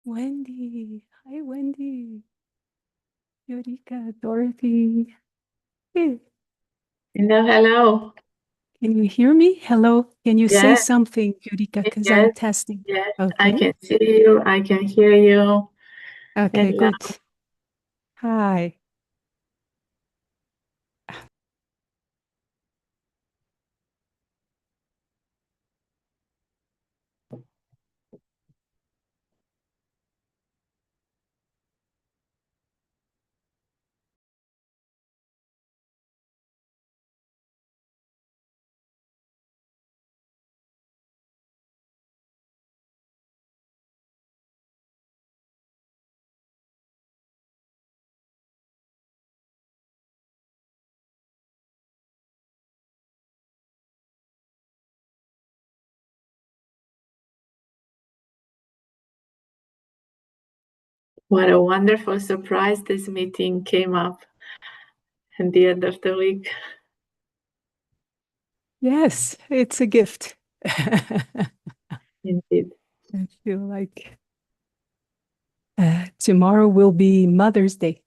Wendy. Hi, Wendy. Eureka, Dorothy. Hey, Hello, hello. can you hear me? Hello. Can you say Yes, something, Eureka? Because I'm yes, testing. yes. I Okay. can see you. I can hear you. Okay, Hello. good. Hi. What a wonderful surprise this meeting came up at the end of the week. Yes, it's a gift. I Indeed. feel like tomorrow will be Mother's Day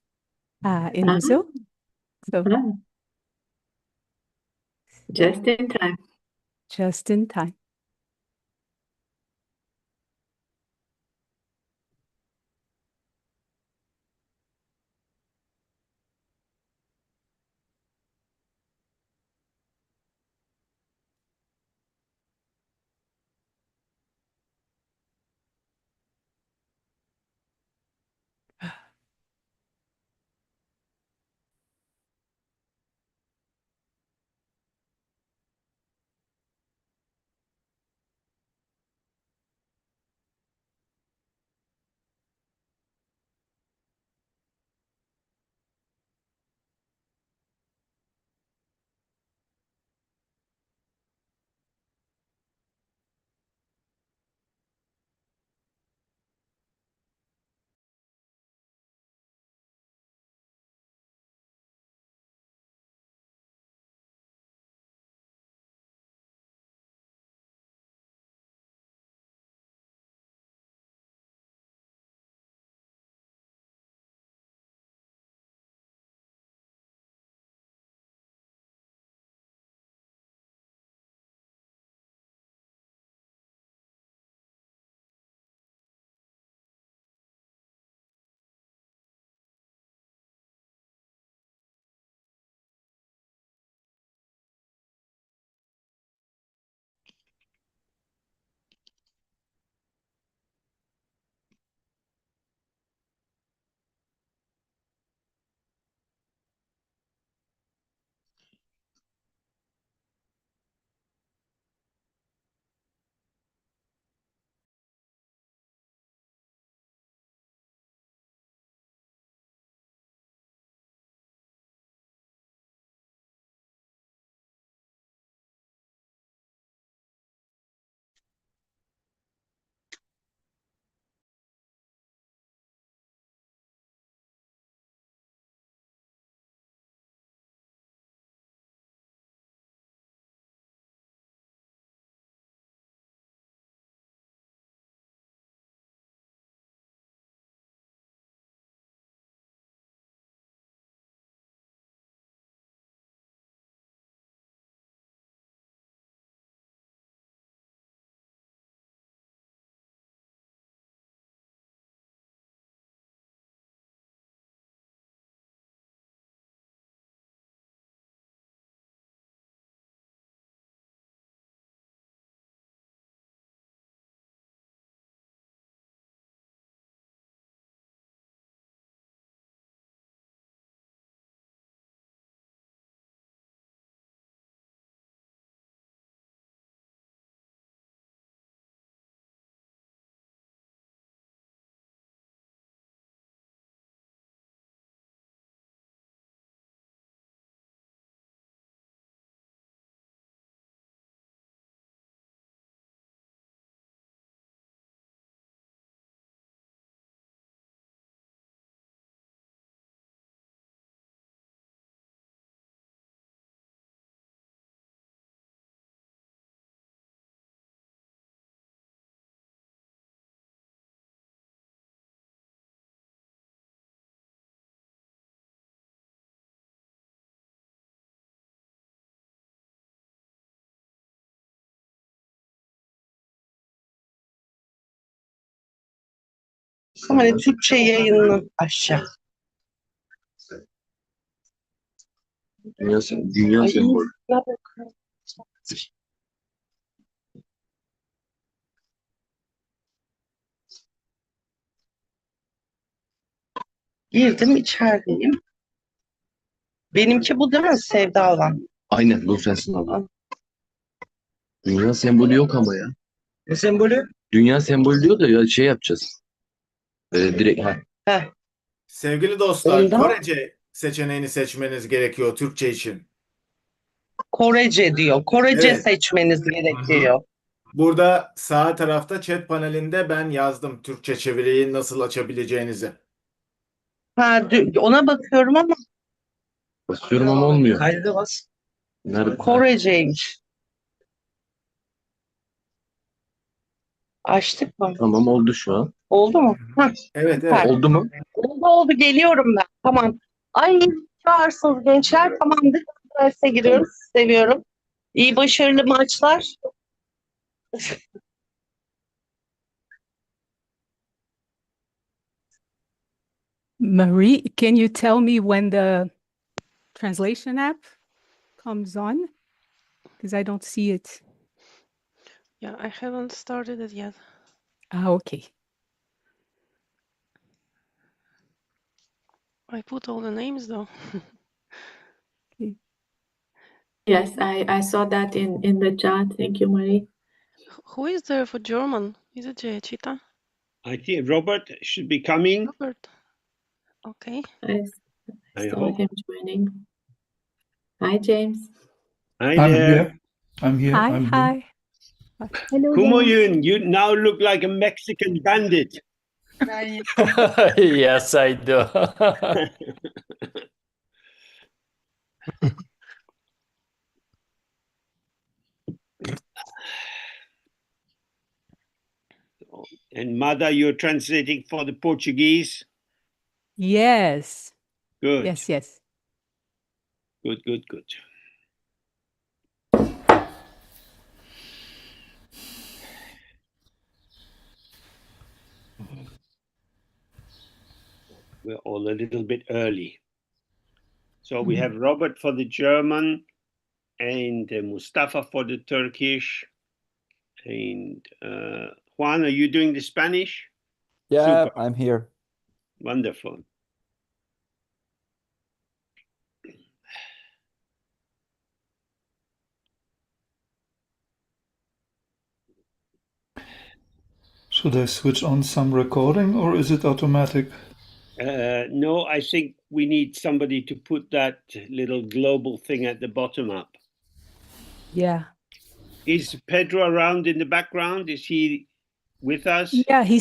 in Ah, Brazil. So ah, just in time. just in time. baksam hani Türkçe yayını aşağı. Dünya Ay, sembolü. ya bak. Girdim içerideyim. Benimki bu değil mi? Sevda olan. Aynen bu sensin abla. Dünya sembolü yok ama ya. Ne sembolü? Dünya sembolü diyor da ya şey yapacağız. Direkt ha. Heh. Sevgili dostlar, Ondan- Korece seçeneğini seçmeniz gerekiyor Türkçe için. Korece diyor. Korece Evet. seçmeniz gerekiyor. Burada sağ tarafta chat panelinde ben yazdım Türkçe çeviriyi nasıl açabileceğinizi. Ha, ona bakıyorum ama Basıyorum ama olmuyor. kayda bas. Nerede? Koreceymiş. Açtık mı? Tamam oldu şu an. Oldu mu? Hah, Evet, süper. evet. Oldu mu? Oldu geliyorum ben. Tamam. Ay çağırsınız gençler. Tamamdır. Derse giriyoruz. Seviyorum. İyi başarılı maçlar. Marie, can you tell me when the translation app comes on? Because I don't see it. Yeah, I haven't started it yet. Ah, okay. I put all the names though. Yes, I saw that in the chat. Thank you, Marie. Who is there for German? Is it Chita? I think Robert should be coming. Robert. Okay. I I saw hope. him joining. Hi, James. Hi I'm there. here. I'm here. Hi, I'm here. hi. Hello, James. Kumoyun, you now look like a Mexican bandit. Yes, I do. And Mada, you're translating for the Portuguese. Yes. Good. Yes, yes. Good, good, good. We're all a little bit early. So we have Robert for the German and Mustafa for the Turkish. And Juan, are you doing the Spanish? Yeah, Super. I'm here. Wonderful. Should I switch on some recording or is it automatic? No, I think we need somebody to put that little global thing at the bottom up. Yeah. Is Pedro around in the background? Is he with us? Yeah, he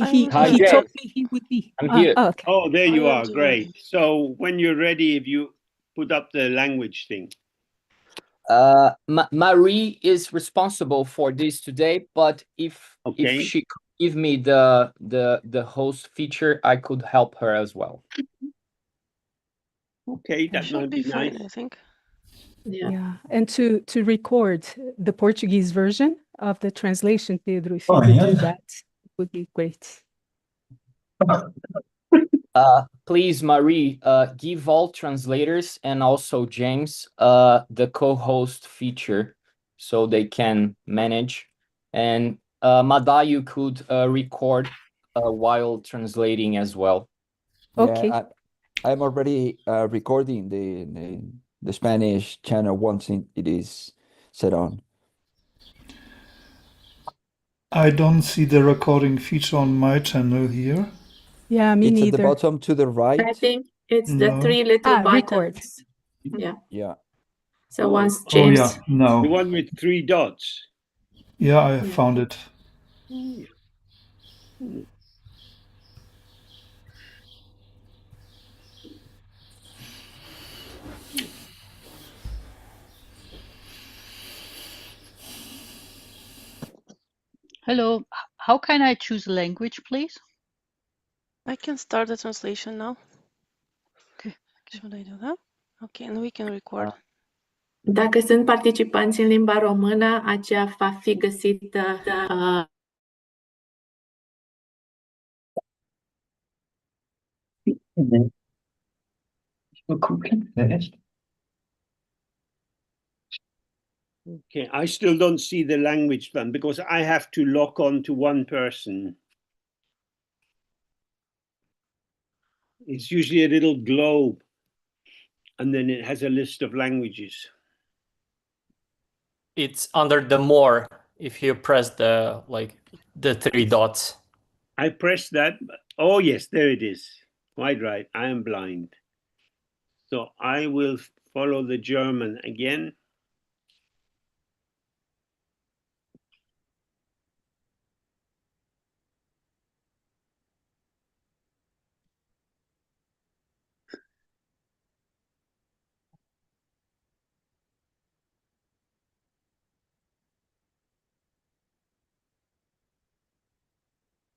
Hi, he told James. me he would be. I'm here. Okay. Oh, there you I am are. too. Great. So when you're ready, if you put up the language thing. Marie is responsible for this today, but if Okay. she could give me the host feature, I could help her as well. Okay, that Should might be be fine, nice. I think. Yeah. Yeah. And to record the Portuguese version of the translation, Pedro, if you Oh, could yeah. do that, it would be great. Please, Marie, give all translators and also James the co-host feature so they can manage. And Mada, you could record while translating as well. Okay. Yeah, I'm already recording the Spanish channel once it is set on. I don't see the recording feature on my channel here. Yeah, me It's at neither. the bottom to the I right. think it's the No. three little Record. buttons. Yeah. Yeah. So once Oh James. yeah, no. The one with 3 dots. Yeah, I Yeah. found it. Hello, how can I choose language, please? I can start the translation now. Okay. Should I do that? Okay, and we can record. Dacă sunt participanți în limba română, aceea va fi găsită Okay, I still don't see the language plan because I have to lock on to one person. It's usually a little globe, and then it has a list of languages. It's under the more if you press the three dots. I press that. Oh, yes, there it is. Quite right. I am blind. So I will follow the German again.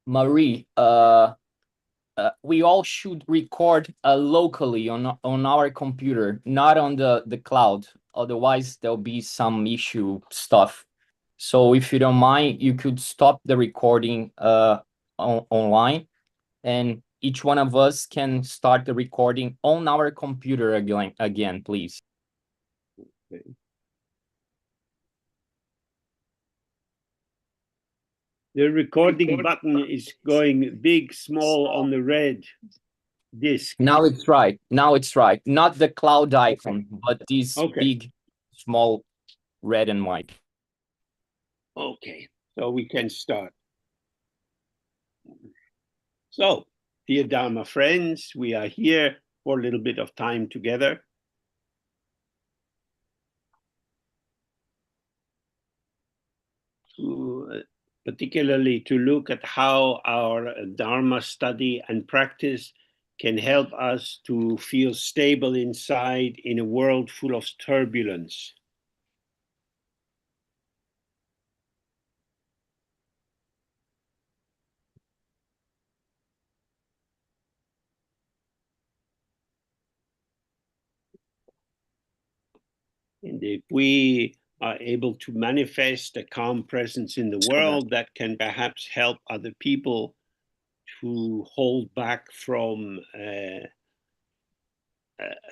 Marie, we all should record locally on our computer, not on the cloud. Otherwise, there'll be some issue stuff. So if you don't mind, you could stop the recording online, and each one of us can start the recording on our computer again, please. Okay. The recording button is going big, small on the red disk. Now it's right. Now it's right. Not the cloud icon, but this big, small red and white. Okay, so we can start. So, dear Dharma friends, we are here for a little bit of time together. Particularly to look at how our Dharma study and practice can help us to feel stable inside in a world full of turbulence. And if we are able to manifest a calm presence in the world, that can perhaps help other people to hold back from a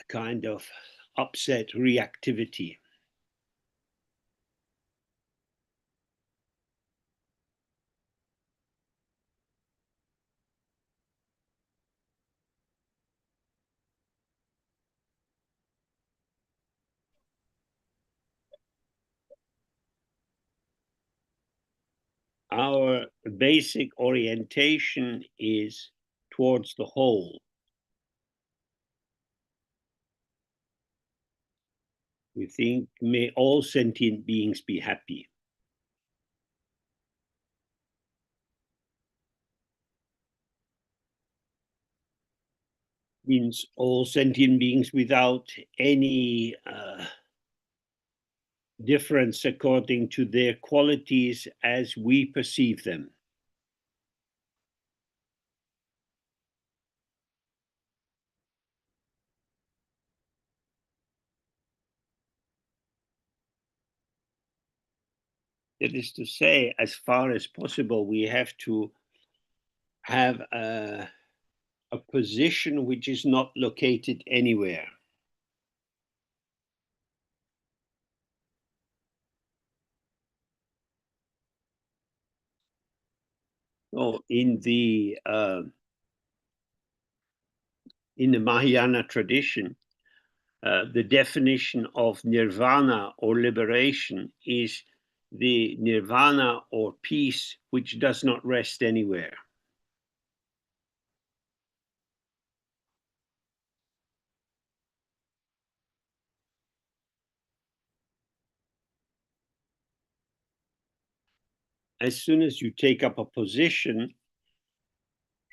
kind of upset reactivity. Our basic orientation is towards the whole. We think, may all sentient beings be happy. Means all sentient beings without any difference according to their qualities as we perceive them. That is to say, as far as possible, we have to have a position which is not located anywhere. So in the Mahayana tradition, the definition of nirvana or liberation is the nirvana or peace which does not rest anywhere. As soon as you take up a position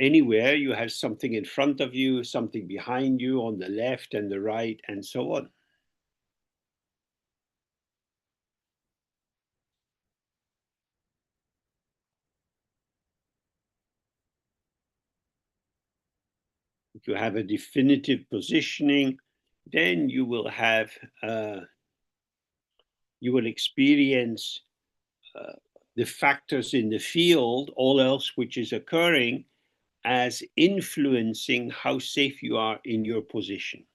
anywhere, you have something in front of you, something behind you, on the left and the right, and so on. If you have a definitive positioning, then you will have, you will experience the factors in the field, all else which is occurring, as influencing how safe you are in your position.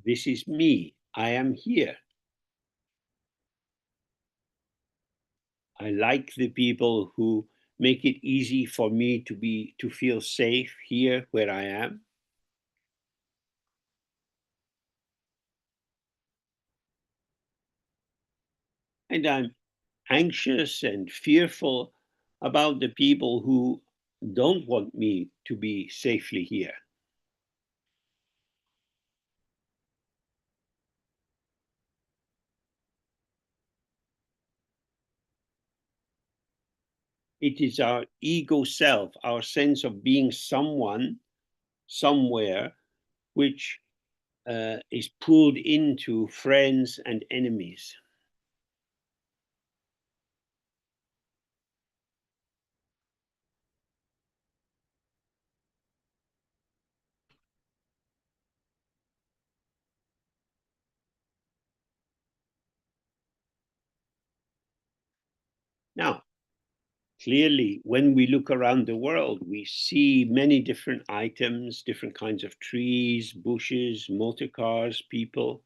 This is me. I am here. I like the people who make it easy for me to feel safe here where I am. And I'm anxious and fearful about the people who don't want me to be safely here. It is our ego self, our sense of being someone, somewhere, which is pulled into friends and enemies. Now, clearly, when we look around the world, we see many different items, different kinds of trees, bushes, motor cars, people.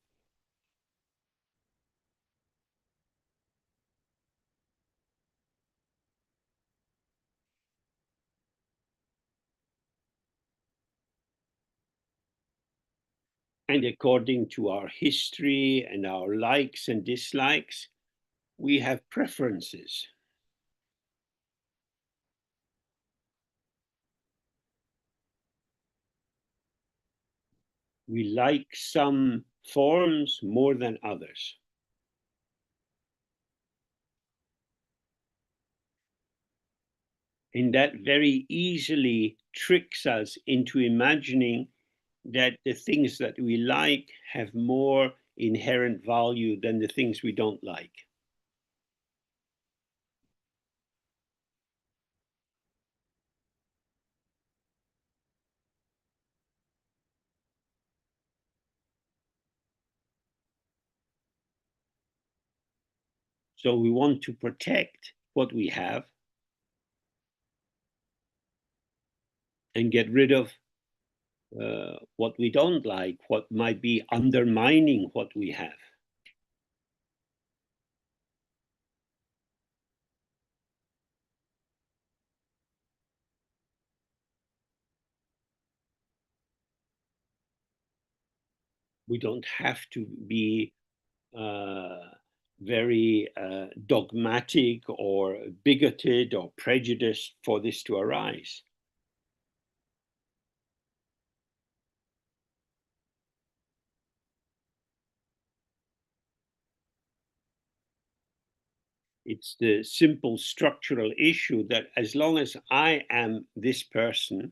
And according to our history and our likes and dislikes, we have preferences. We like some forms more than others. And that very easily tricks us into imagining that the things that we like have more inherent value than the things we don't like. So we want to protect what we have and get rid of what we don't like, what might be undermining what we have. We don't have to be very dogmatic or bigoted or prejudiced for this to arise. It's the simple structural issue that as long as I am this person,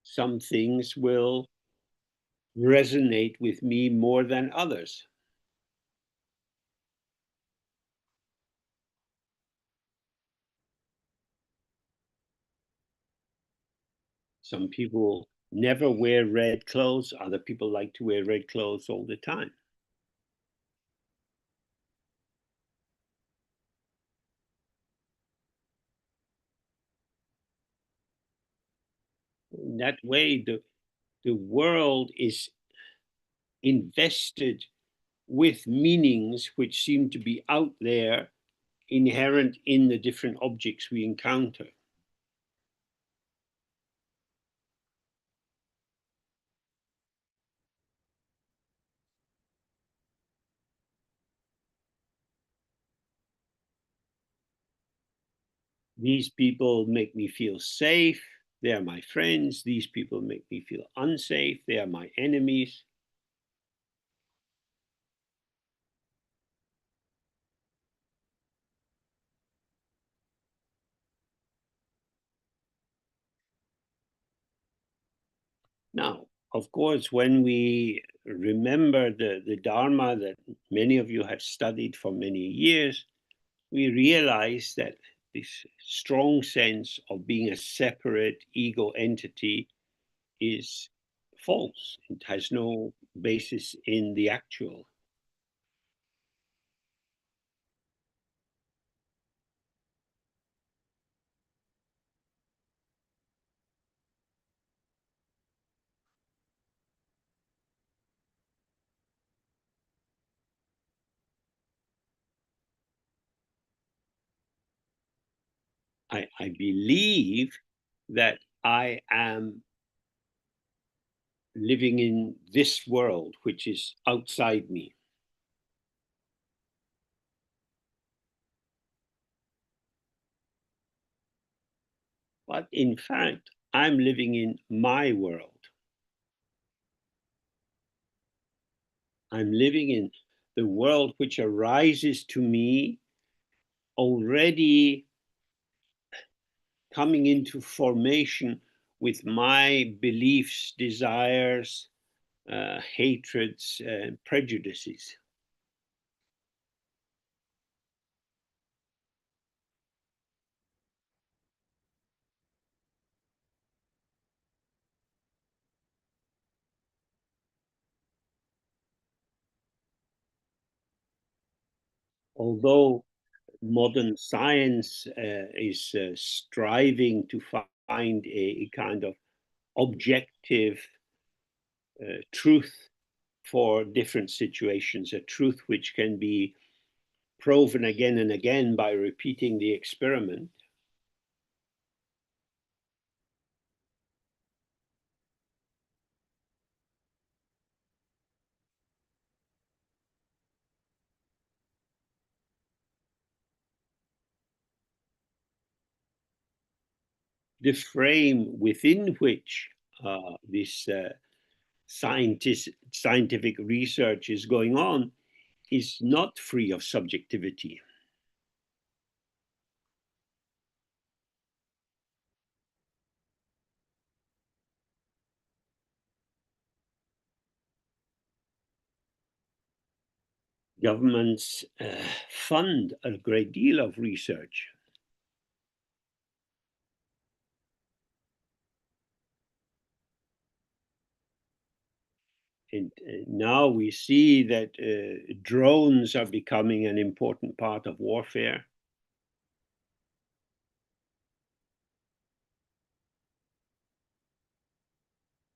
some things will resonate with me more than others. Some people never wear red clothes. Other people like to wear red clothes all the time. In that way, the world is invested with meanings which seem to be out there, inherent in the different objects we encounter. These people make me feel safe. They are my friends. These people make me feel unsafe. They are my enemies. Now, of course, when we remember the Dharma that many of you have studied for many years, we realize that this strong sense of being a separate ego entity is false. It has no basis in the actual. I believe that I am living in this world, which is outside me. But in fact, I'm living in my world. I'm living in the world which arises to me already coming into formation with my beliefs, desires, hatreds, and prejudices. Although modern science is striving to find a kind of objective truth for different situations, a truth which can be proven again and again by repeating the experiment. The frame within which this scientific research is going on is not free of subjectivity. Governments fund a great deal of research. And now we see that drones are becoming an important part of warfare.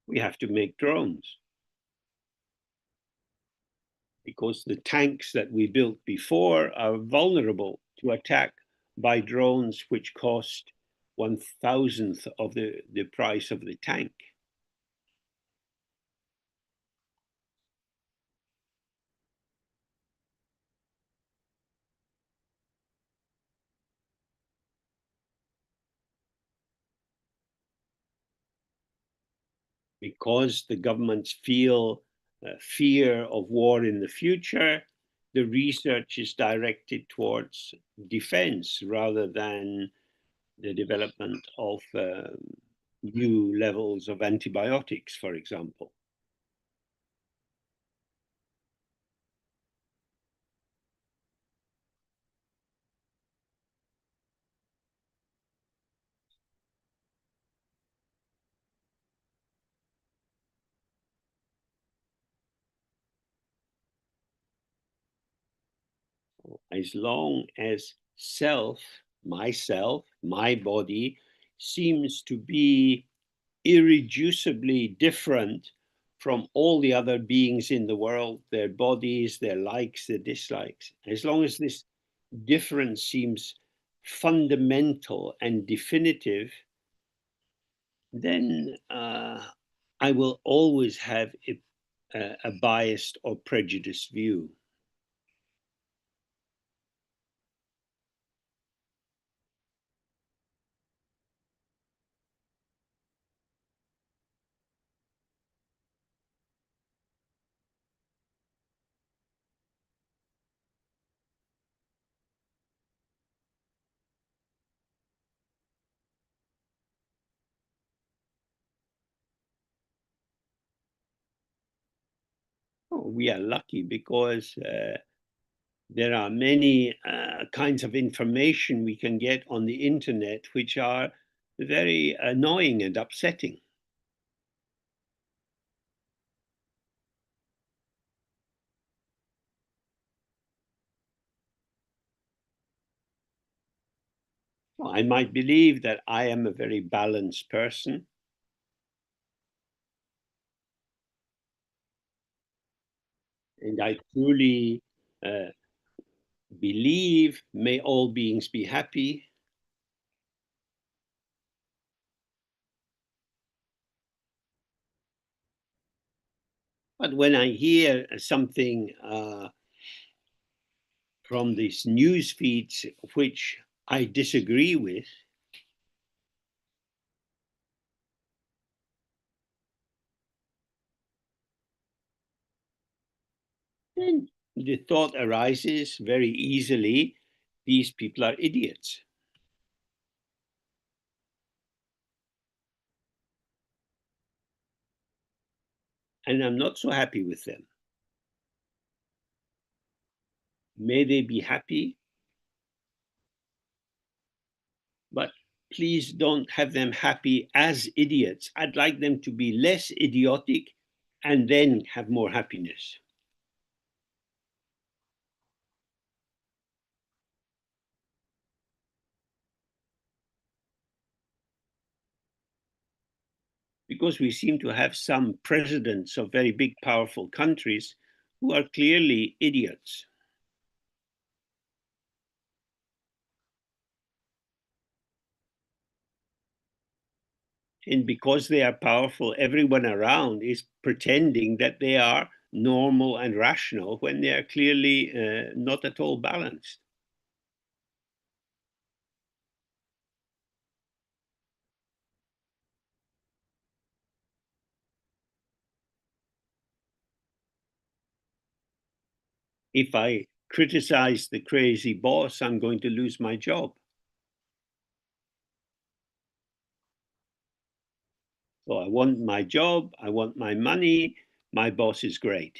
We have to make drones, because the tanks that we built before are vulnerable to attack by drones which cost 1,000th of the price of the tank. Because the governments feel fear of war in the future, the research is directed towards defense rather than the development of new levels of antibiotics, for example. As long as self, myself, my body, seems to be irreducibly different from all the other beings in the world, their bodies, their likes, their dislikes, as long as this difference seems fundamental and definitive, then I will always have a biased or prejudiced view. we are lucky because there are many kinds of information we can get on the internet which are very annoying and upsetting. I might believe that I am a very balanced person. And I truly believe, may all beings be happy. But when I hear something from these news feeds which I disagree with, then the thought arises very easily, these people are idiots. And I'm not so happy with them. May they be happy, but please don't have them happy as idiots. I'd like them to be less idiotic and then have more happiness. Because we seem to have some presidents of very big, powerful countries who are clearly idiots. And because they are powerful, everyone around is pretending that they are normal and rational when they are clearly not at all balanced. If I criticize the crazy boss, I'm going to lose my job. So I want my job, I want my money, my boss is great.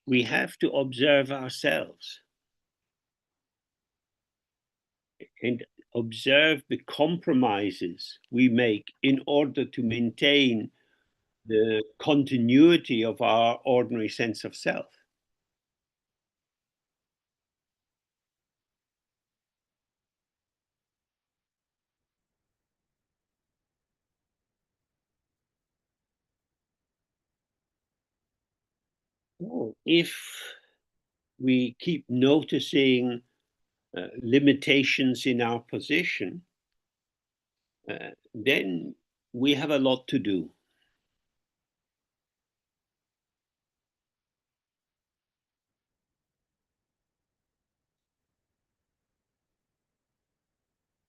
We have to observe ourselves and observe the compromises we make in order to maintain the continuity of our ordinary sense of self. If we keep noticing limitations in our position, then we have a lot to do.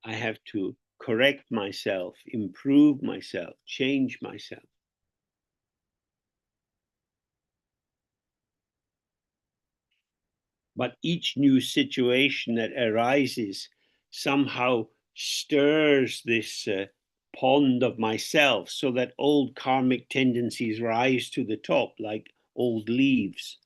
I have to correct myself, improve myself, change myself. But each new situation that arises somehow stirs this pond of myself so that old karmic tendencies rise to the top like old leaves.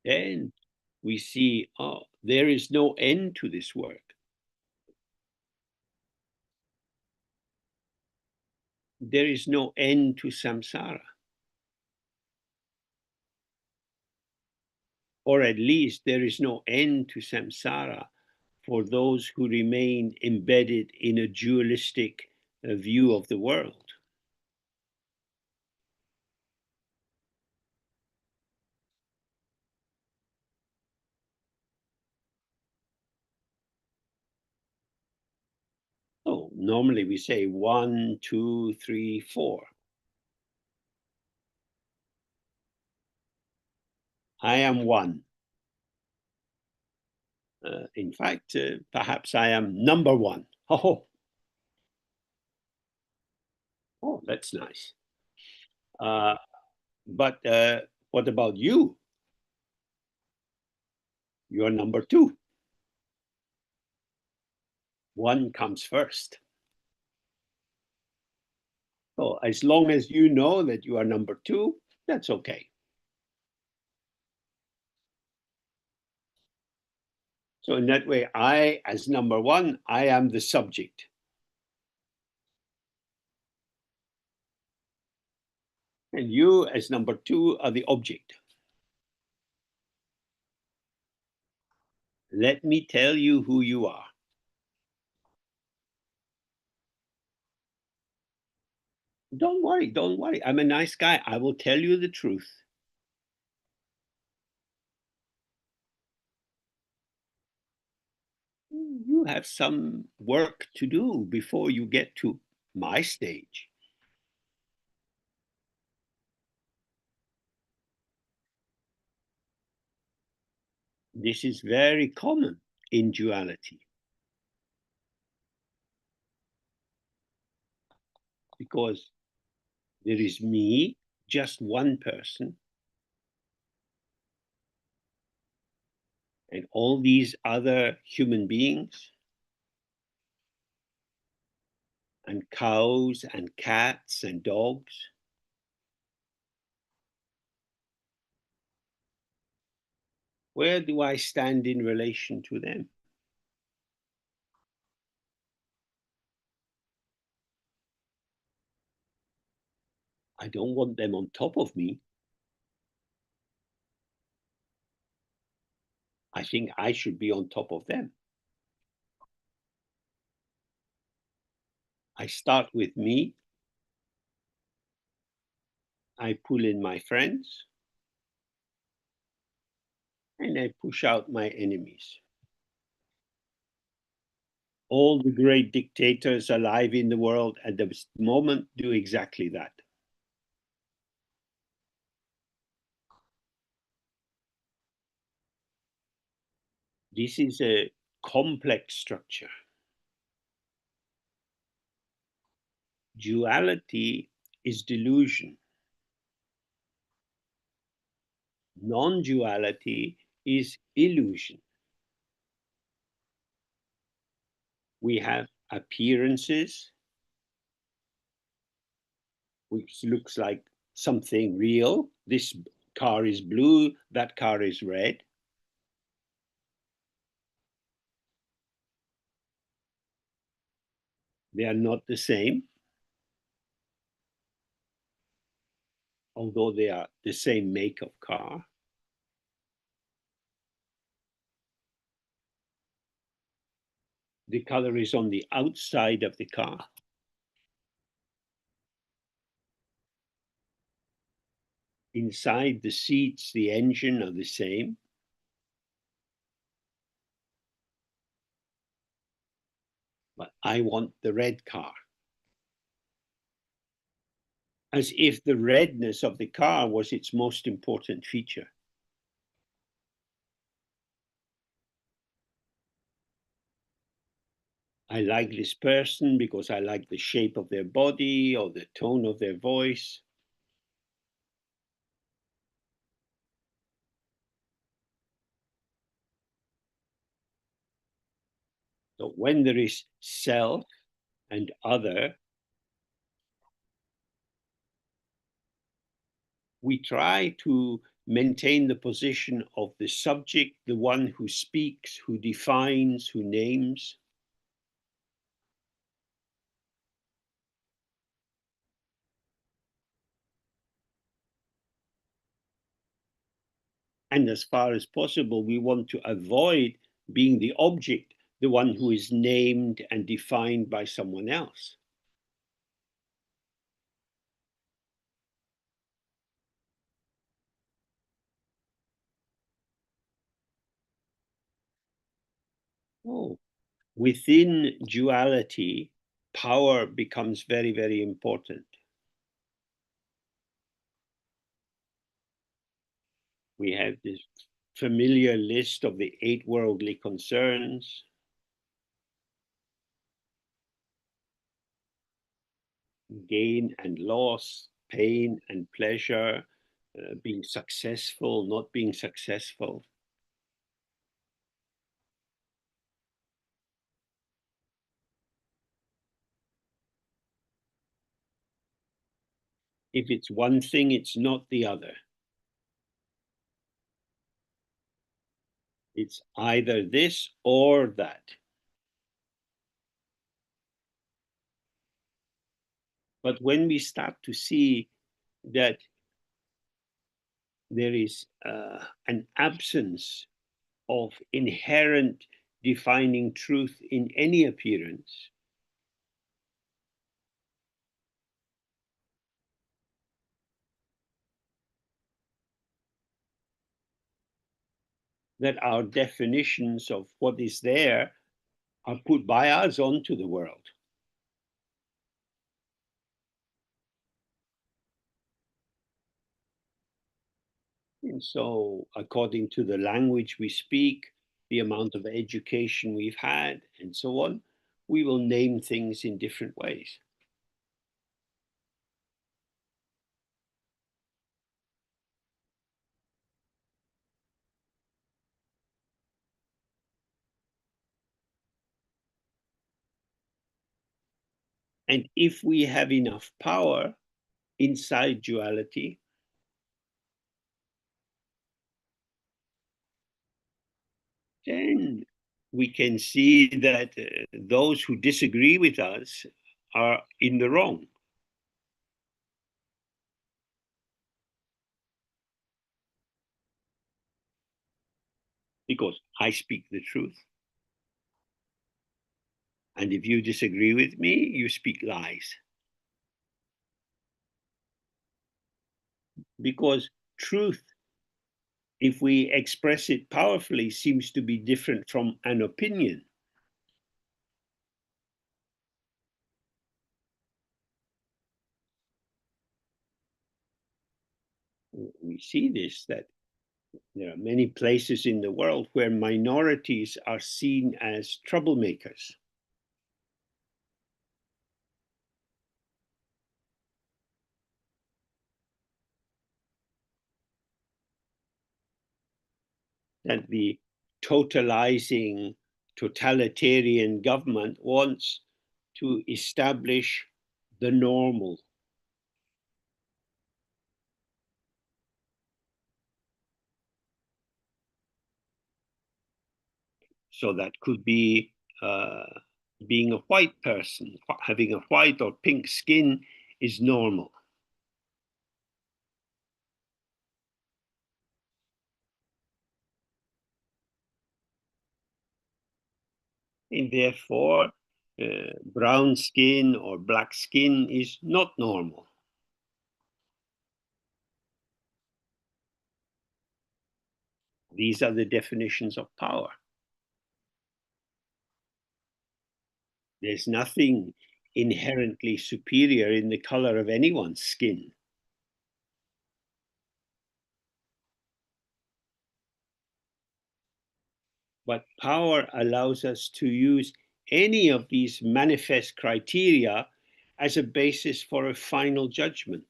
Then we see, oh, there is no end to this work. There is no end to samsara. Or at least there is no end to samsara for those who remain embedded in a dualistic view of the world. Oh, normally we say 1, 2, 3, 4. I am one. In fact, perhaps I am number one. Oh, that's nice. But what about you? You're number 2. One comes first. So as long as you know that you are number 2, that's okay. So in that way, I, as number 1, I am the subject. And you, as number 2, are the object. Let me tell you who you are. Don't worry, don't worry. I'm a nice guy. I will tell you the truth. You have some work to do before you get to my stage. This is very common in duality. Because there is me, just one person, and all these other human beings, and cows and cats and dogs. Where do I stand in relation to them? I don't want them on top of me. I think I should be on top of them. I start with me. I pull in my friends. And I push out my enemies. All the great dictators alive in the world at the moment do exactly that. This is a complex structure. Duality is delusion. Non-duality is illusion. We have appearances, which looks like something real. This car is blue, that car is red. They are not the same, although they are the same make of car. The color is on the outside of the car. Inside the seats, the engine are the same. But I want the red car. As if the redness of the car was its most important feature. I like this person because I like the shape of their body or the tone of their voice. So when there is self and other, we try to maintain the position of the subject, the one who speaks, who defines, who names. And as far as possible, we want to avoid being the object, the one who is named and defined by someone else. Oh, within duality, power becomes very, very important. We have this familiar list of the 8 worldly concerns. gain and loss, pain and pleasure, being successful, not being successful. If it's one thing, it's not the other. It's either this or that. But when we start to see that there is an absence of inherent defining truth in any appearance, that our definitions of what is there are put by us onto the world. And so, according to the language we speak, the amount of education we've had, and so on, we will name things in different ways. And if we have enough power inside duality, then we can see that those who disagree with us are in the wrong. Because I speak the truth. And if you disagree with me, you speak lies. Because truth, if we express it powerfully, seems to be different from an opinion. We see this, that there are many places in the world where minorities are seen as troublemakers. That the totalizing, totalitarian government wants to establish the normal. So that could be being a white person, having a white or pink skin is normal. And therefore, brown skin or black skin is not normal. These are the definitions of power. There's nothing inherently superior in the color of anyone's skin. But power allows us to use any of these manifest criteria as a basis for a final judgment.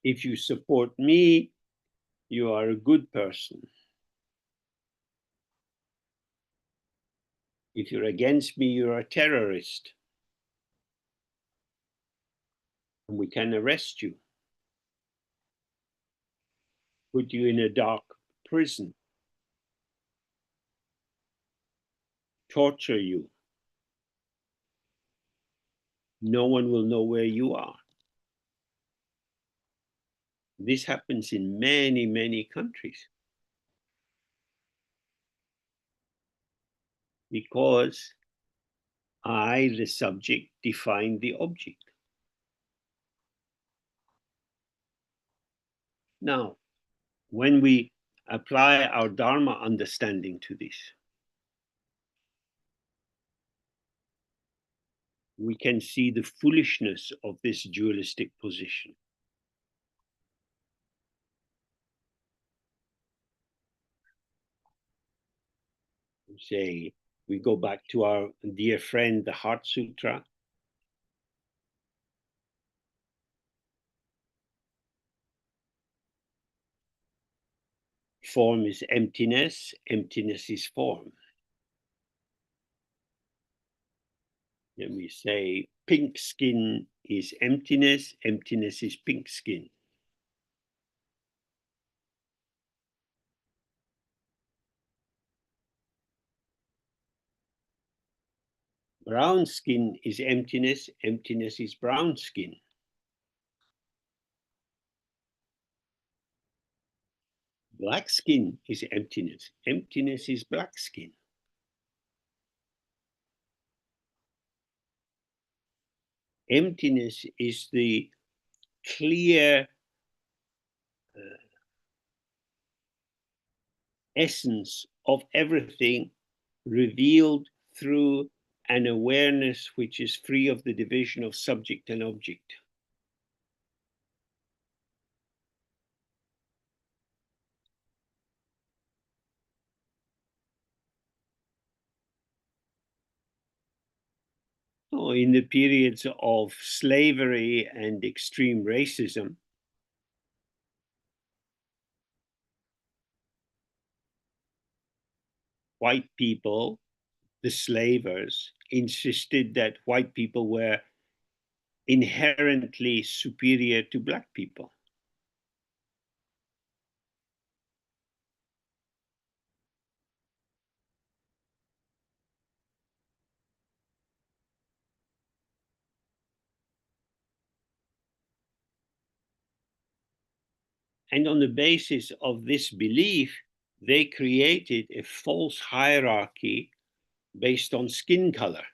If you support me, you are a good person. If you're against me, you're a terrorist. And we can arrest you, put you in a dark prison, torture you. No one will know where you are. This happens in many, many countries. Because I, the subject, define the object. Now, when we apply our Dharma understanding to this, we can see the foolishness of this dualistic position. Say, we go back to our dear friend, the Heart Sutra. Form is emptiness, emptiness is form. Then we say pink skin is emptiness, emptiness is pink skin. Brown skin is emptiness, emptiness is brown skin. Black skin is emptiness, emptiness is black skin. Emptiness is the clear essence of everything revealed through an awareness which is free of the division of subject and object. So in the periods of slavery and extreme racism, white people, the slavers, insisted that white people were inherently superior to black people. And on the basis of this belief, they created a false hierarchy based on skin color.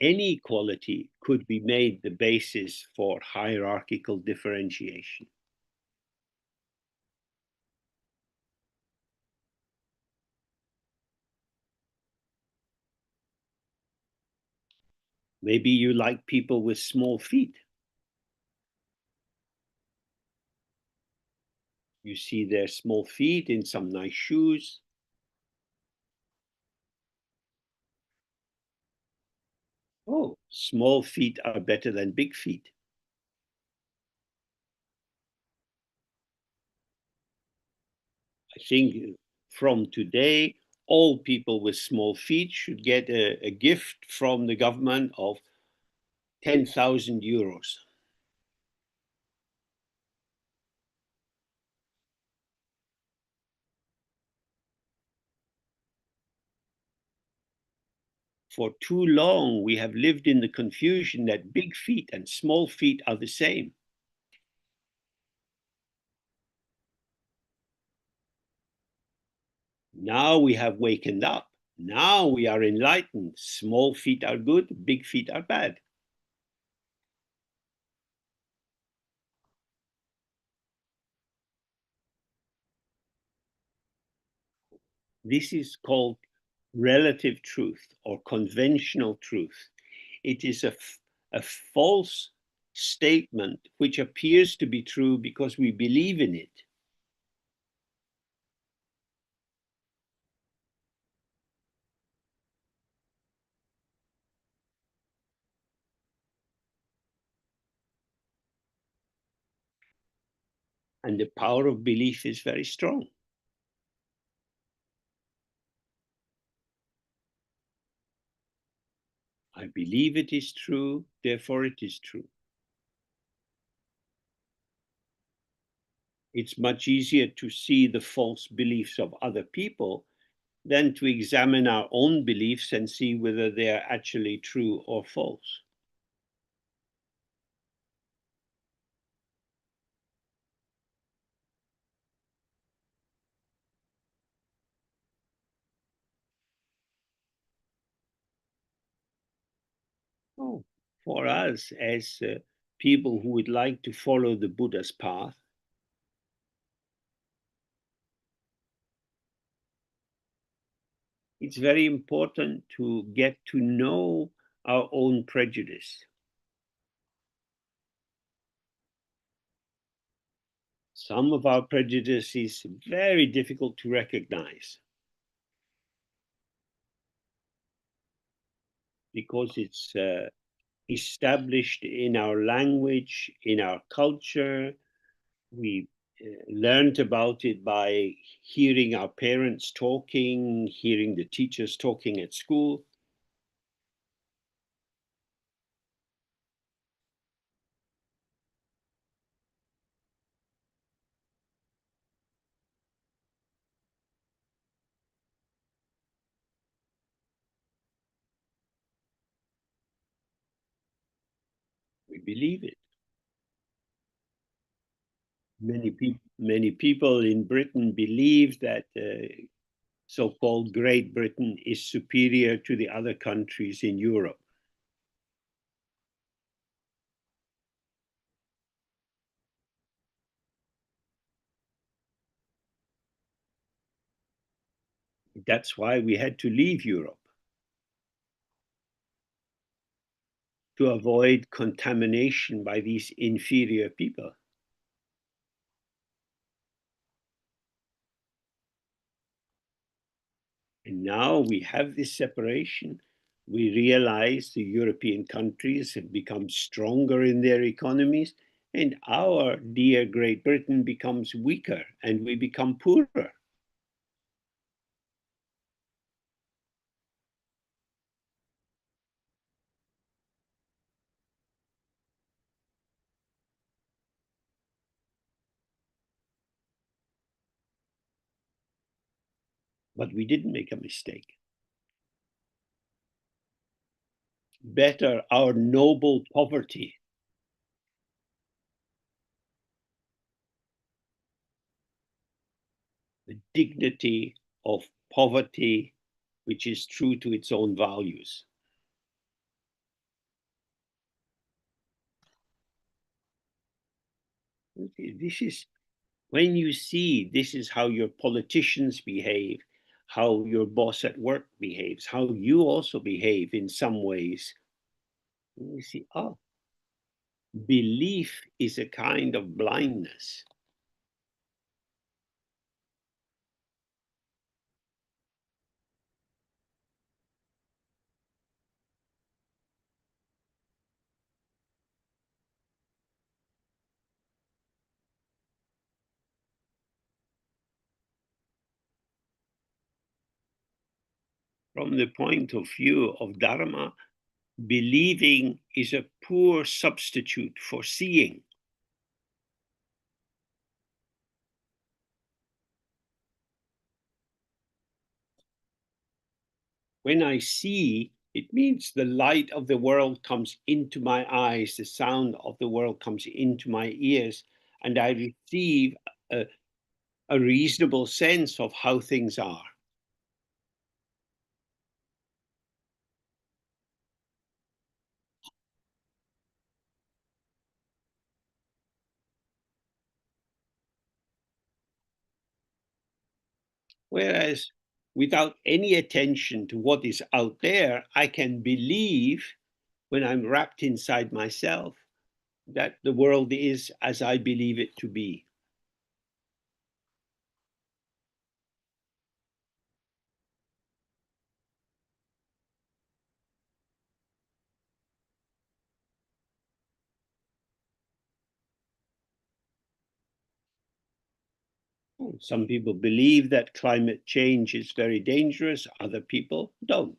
Any quality could be made the basis for hierarchical differentiation. Maybe you like people with small feet. You see their small feet in some nice shoes. Oh, small feet are better than big feet. I think from today, all people with small feet should get a gift from the government of 10,000 euros. For too long, we have lived in the confusion that big feet and small feet are the same. Now we have wakened up. Now we are enlightened. Small feet are good, big feet are bad. This is called relative truth or conventional truth. It is a false statement which appears to be true because we believe in it. And the power of belief is very strong. I believe it is true, therefore it is true. It's much easier to see the false beliefs of other people than to examine our own beliefs and see whether they are actually true or false. Oh, for us as people who would like to follow the Buddha's path, it's very important to get to know our own prejudice. Some of our prejudice is very difficult to recognize because it's established in our language, in our culture. We learned about it by hearing our parents talking, hearing the teachers talking at school. We believe it. Many people in Britain believe that so-called Great Britain is superior to the other countries in Europe. That's why we had to leave Europe, to avoid contamination by these inferior people. And now we have this separation. We realize the European countries have become stronger in their economies, and our dear Great Britain becomes weaker, and we become poorer. But we didn't make a mistake. Better our noble poverty the dignity of poverty, which is true to its own values. This is when you see this is how your politicians behave, how your boss at work behaves, how you also behave in some ways. You see, oh, belief is a kind of blindness. From the point of view of Dharma, believing is a poor substitute for seeing. When I see, it means the light of the world comes into my eyes, the sound of the world comes into my ears, and I receive a reasonable sense of how things are. Whereas without any attention to what is out there, I can believe when I'm wrapped inside myself that the world is as I believe it to be. Some people believe that climate change is very dangerous, other people don't.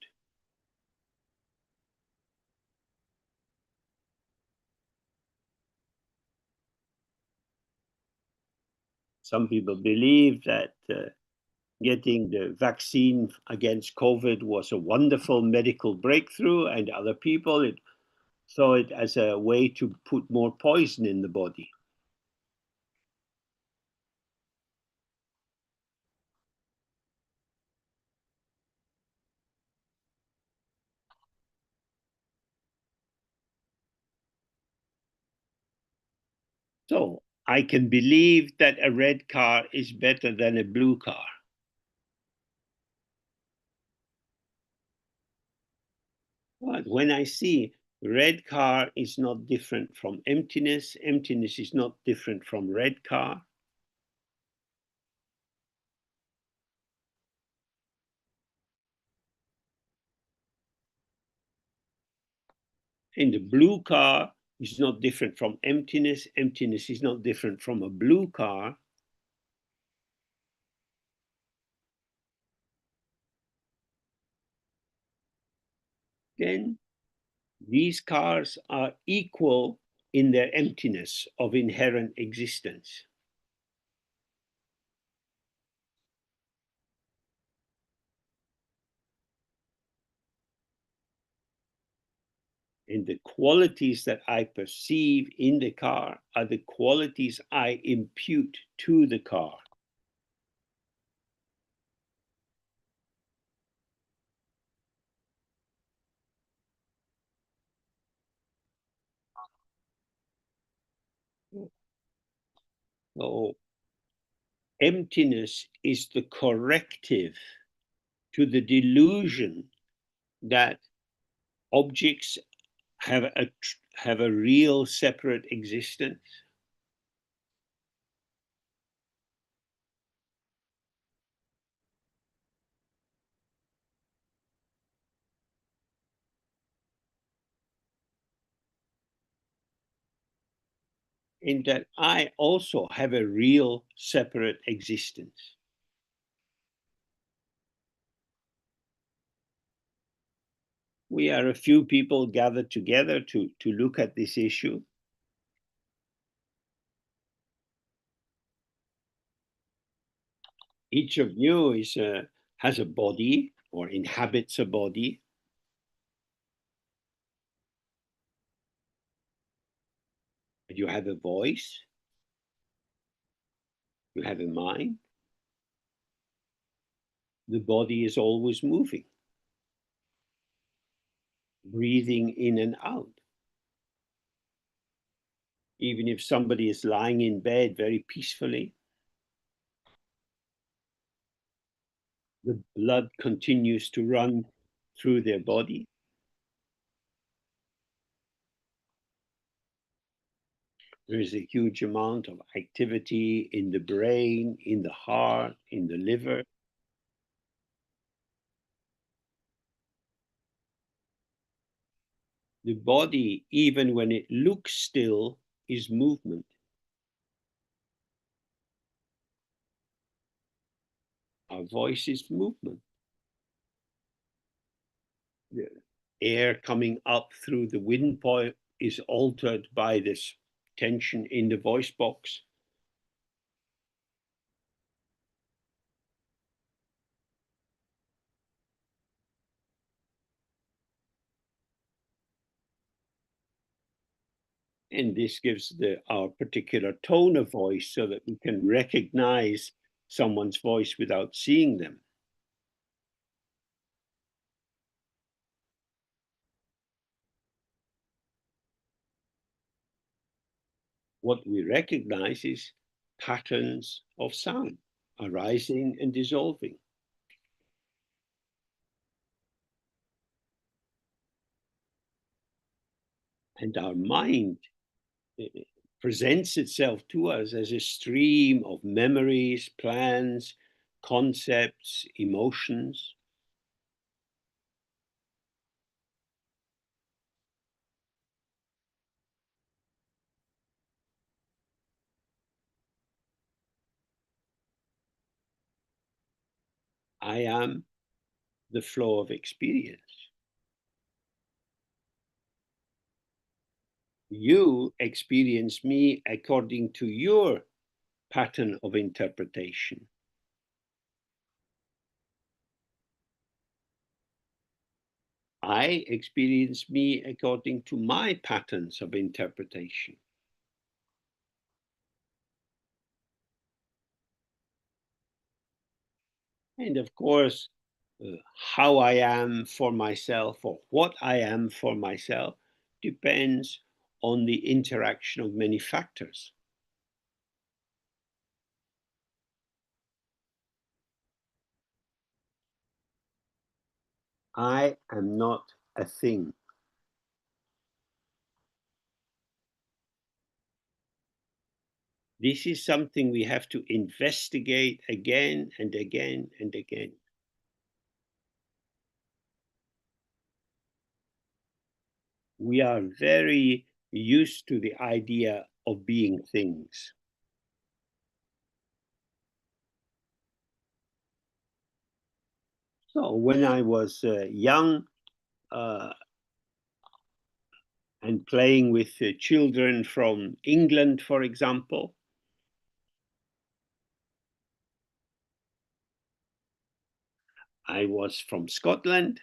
Some people believe that getting the vaccine against COVID was a wonderful medical breakthrough, and other people saw it as a way to put more poison in the body. So I can believe that a red car is better than a blue car. But when I see red car is not different from emptiness, emptiness is not different from red car, And the blue car is not different from emptiness. Emptiness is not different from a blue car. Then these cars are equal in their emptiness of inherent existence. And the qualities that I perceive in the car are the qualities I impute to the car. So emptiness is the corrective to the delusion that objects have a real separate existence. And that I also have a real separate existence. We are a few people gathered together to look at this issue. Each of you has a body or inhabits a body. You have a voice. You have a mind. The body is always moving, breathing in and out. Even if somebody is lying in bed very peacefully, the blood continues to run through their body. There is a huge amount of activity in the brain, in the heart, in the liver. The body, even when it looks still, is movement. Our voice is movement. The air coming up through the windpipe is altered by this tension in the voice box. And this gives our particular tone of voice so that we can recognize someone's voice without seeing them. What we recognize is patterns of sound arising and dissolving. And our mind presents itself to us as a stream of memories, plans, concepts, emotions. I am the flow of experience. You experience me according to your pattern of interpretation. I experience me according to my patterns of interpretation. And of course, how I am for myself or what I am for myself depends on the interaction of many factors. I am not a thing. This is something we have to investigate again and again and again. we are very used to the idea of being things. So when I was young and playing with children from England, for example, I was from Scotland,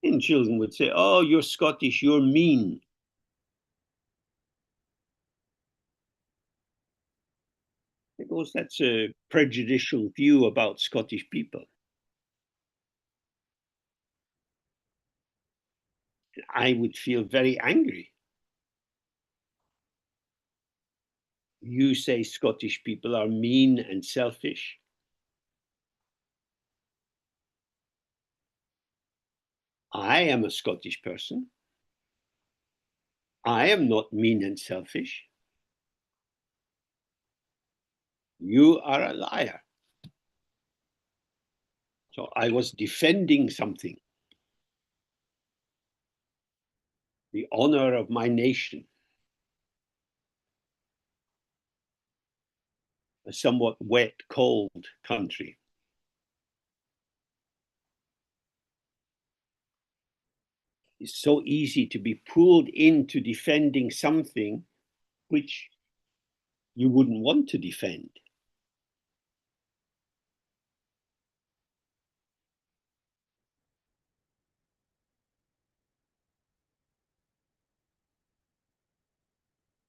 and children would say, "Oh, you're Scottish, you're mean." Because that's a prejudicial view about Scottish people. I would feel very angry. You say Scottish people are mean and selfish. I am a Scottish person. I am not mean and selfish. You are a liar. So I was defending something, the honor of my nation, a somewhat wet, cold country. It's so easy to be pulled into defending something which you wouldn't want to defend.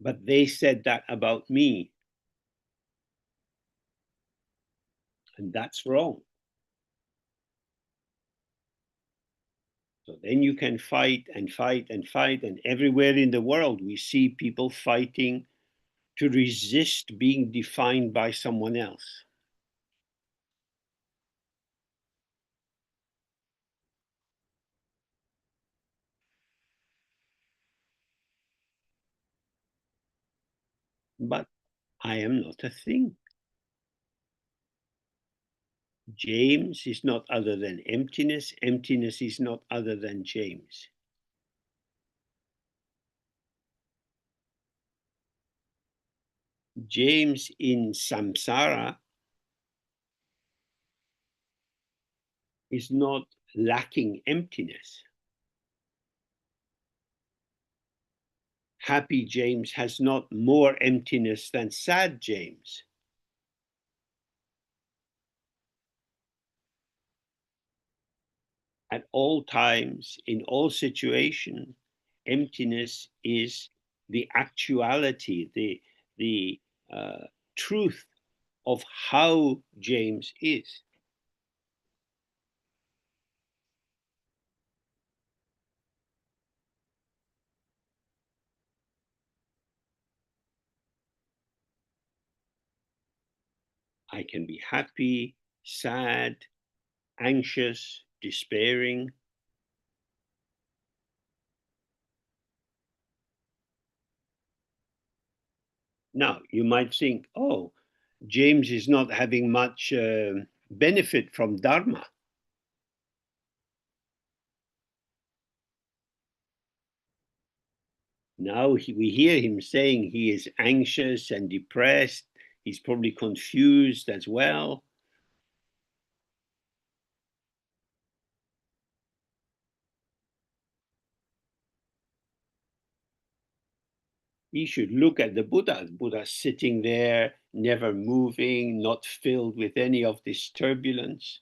But they said that about me. And that's wrong. So then you can fight and fight and fight. And everywhere in the world, we see people fighting to resist being defined by someone else. But I am not a thing. James is not other than emptiness. Emptiness is not other than James. James in samsara is not lacking emptiness. Happy James has not more emptiness than sad James. At all times, in all situations, emptiness is the actuality, the truth of how James is. I can be happy, sad, anxious, despairing. Now, you might think, oh, James is not having much benefit from Dharma. Now we hear him saying he is anxious and depressed. He's probably confused as well. He should look at the Buddha. The Buddha sitting there, never moving, not filled with any of this turbulence.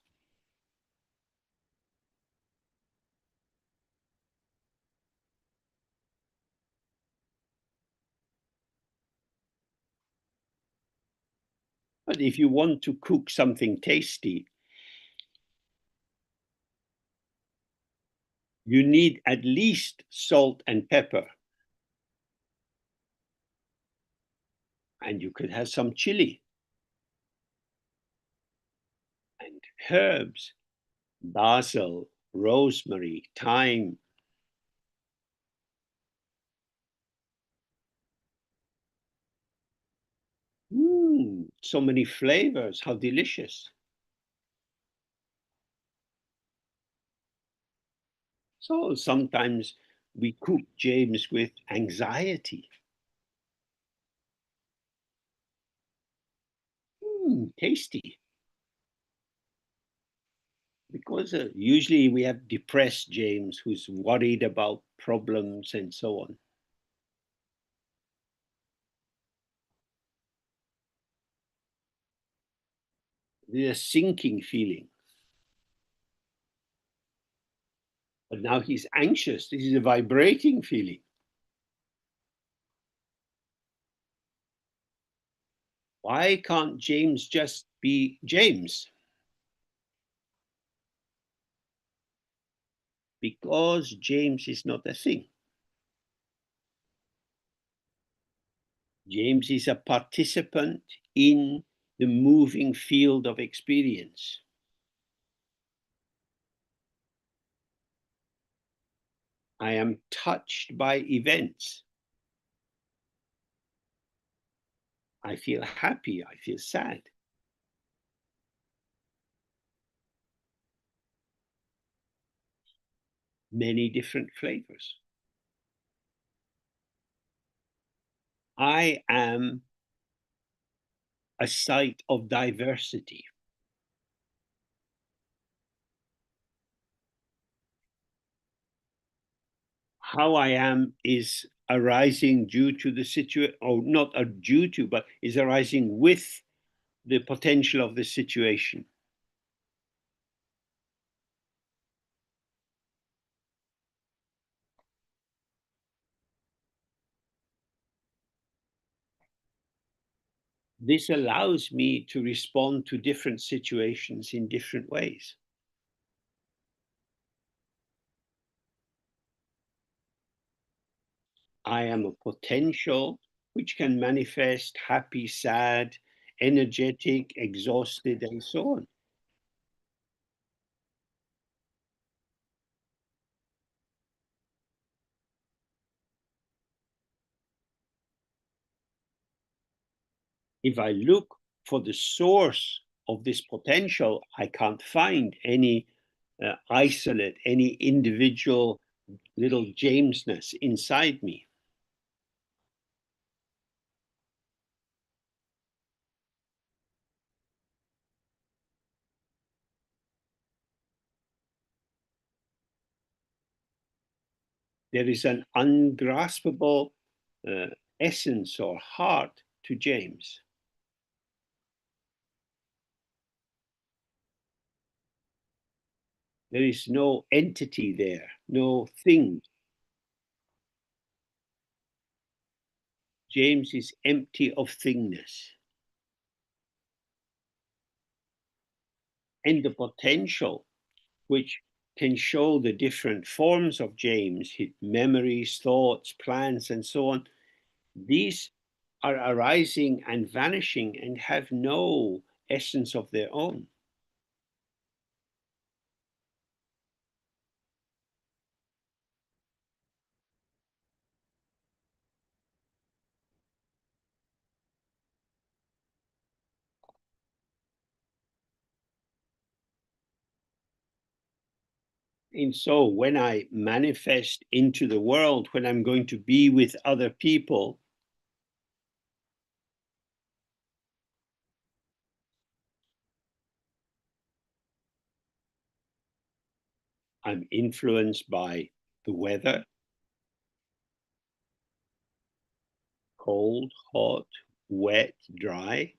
But if you want to cook something tasty, you need at least salt and pepper. And you could have some chili and herbs, basil, rosemary, thyme. So many flavors, how delicious. So sometimes we cook James with anxiety. Tasty. Because usually we have depressed James who's worried about problems and so on. There's a sinking feeling. But now he's anxious. This is a vibrating feeling. Why can't James just be James? Because James is not a thing. James is a participant in the moving field of experience. I am touched by events. I feel happy, I feel sad. Many different flavors. I am a site of diversity. How I am is arising due to the situation, or not due to, but is arising with the potential of the situation. This allows me to respond to different situations in different ways. I am a potential which can manifest happy, sad, energetic, exhausted, and so on. If I look for the source of this potential, I can't find any isolate, any individual little Jamesness inside me. There is an ungraspable essence or heart to James. There is no entity there, no thing. James is empty of thingness. And the potential, which can show the different forms of James, his memories, thoughts, plans, and so on, these are arising and vanishing and have no essence of their own. And so when I manifest into the world, when I'm going to be with other people, I'm influenced by the weather, cold, hot, wet, dry.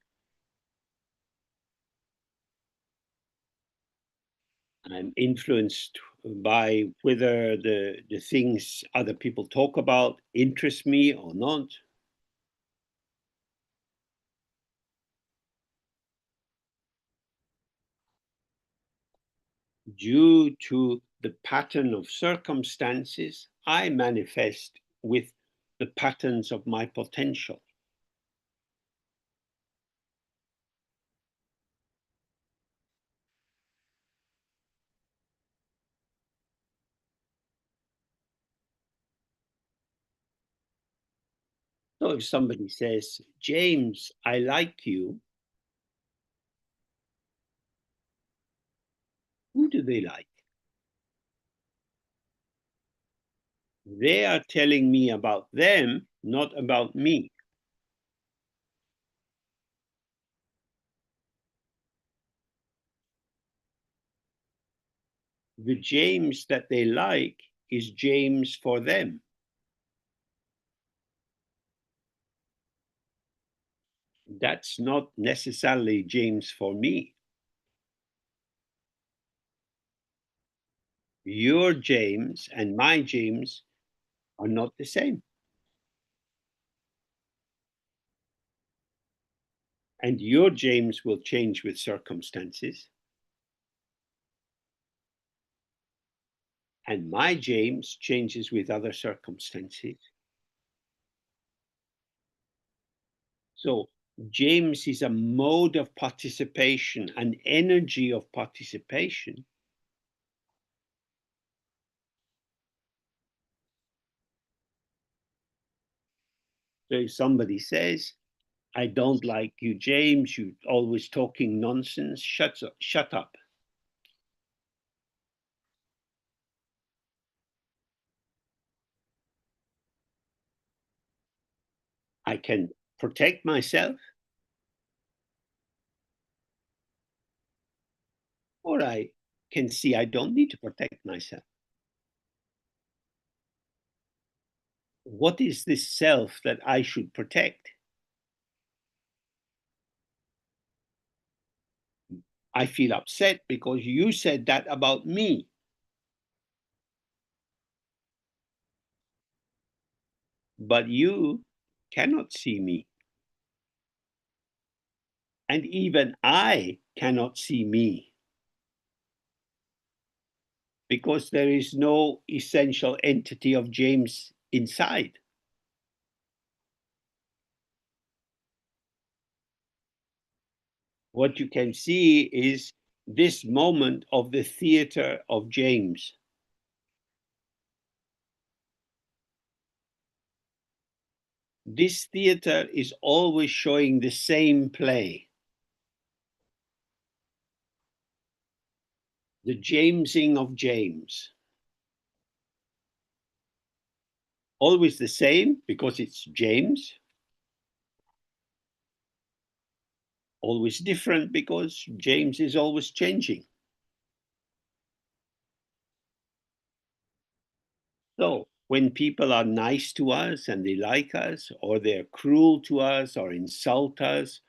I'm influenced by whether the things other people talk about interest me or not. Due to the pattern of circumstances, I manifest with the patterns of my potential. So if somebody says, James, I like you, who do they like? They are telling me about them, not about me. The James that they like is James for them. That's not necessarily James for me. Your James and my James are not the same. And your James will change with circumstances. And my James changes with other circumstances. So James is a mode of participation, an energy of participation. So if somebody says, I don't like you, James, you're always talking nonsense, shut up. I can protect myself, or I can see I don't need to protect myself. What is this self that I should protect? I feel upset because you said that about me. But you cannot see me. And even I cannot see me. Because there is no essential entity of James inside. What you can see is this moment of the theater of James. This theater is always showing the same play. The Jamesing of James. Always the same because it's James. Always different because James is always changing. So when people are nice to us and they like us, or they're cruel to us or insult us,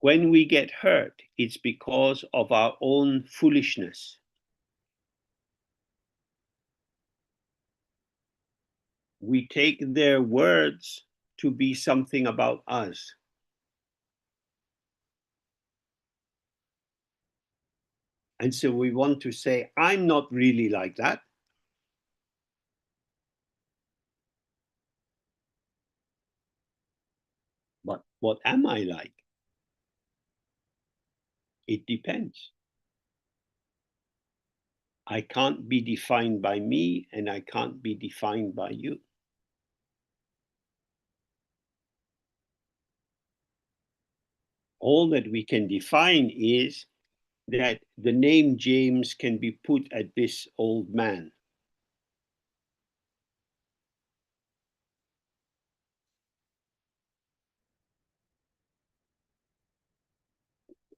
when we get hurt, it's because of our own foolishness. We take their words to be something about us. And so we want to say, I'm not really like that. But what am I like? It depends. I can't be defined by me, and I can't be defined by you. All that we can define is that the name James can be put at this old man.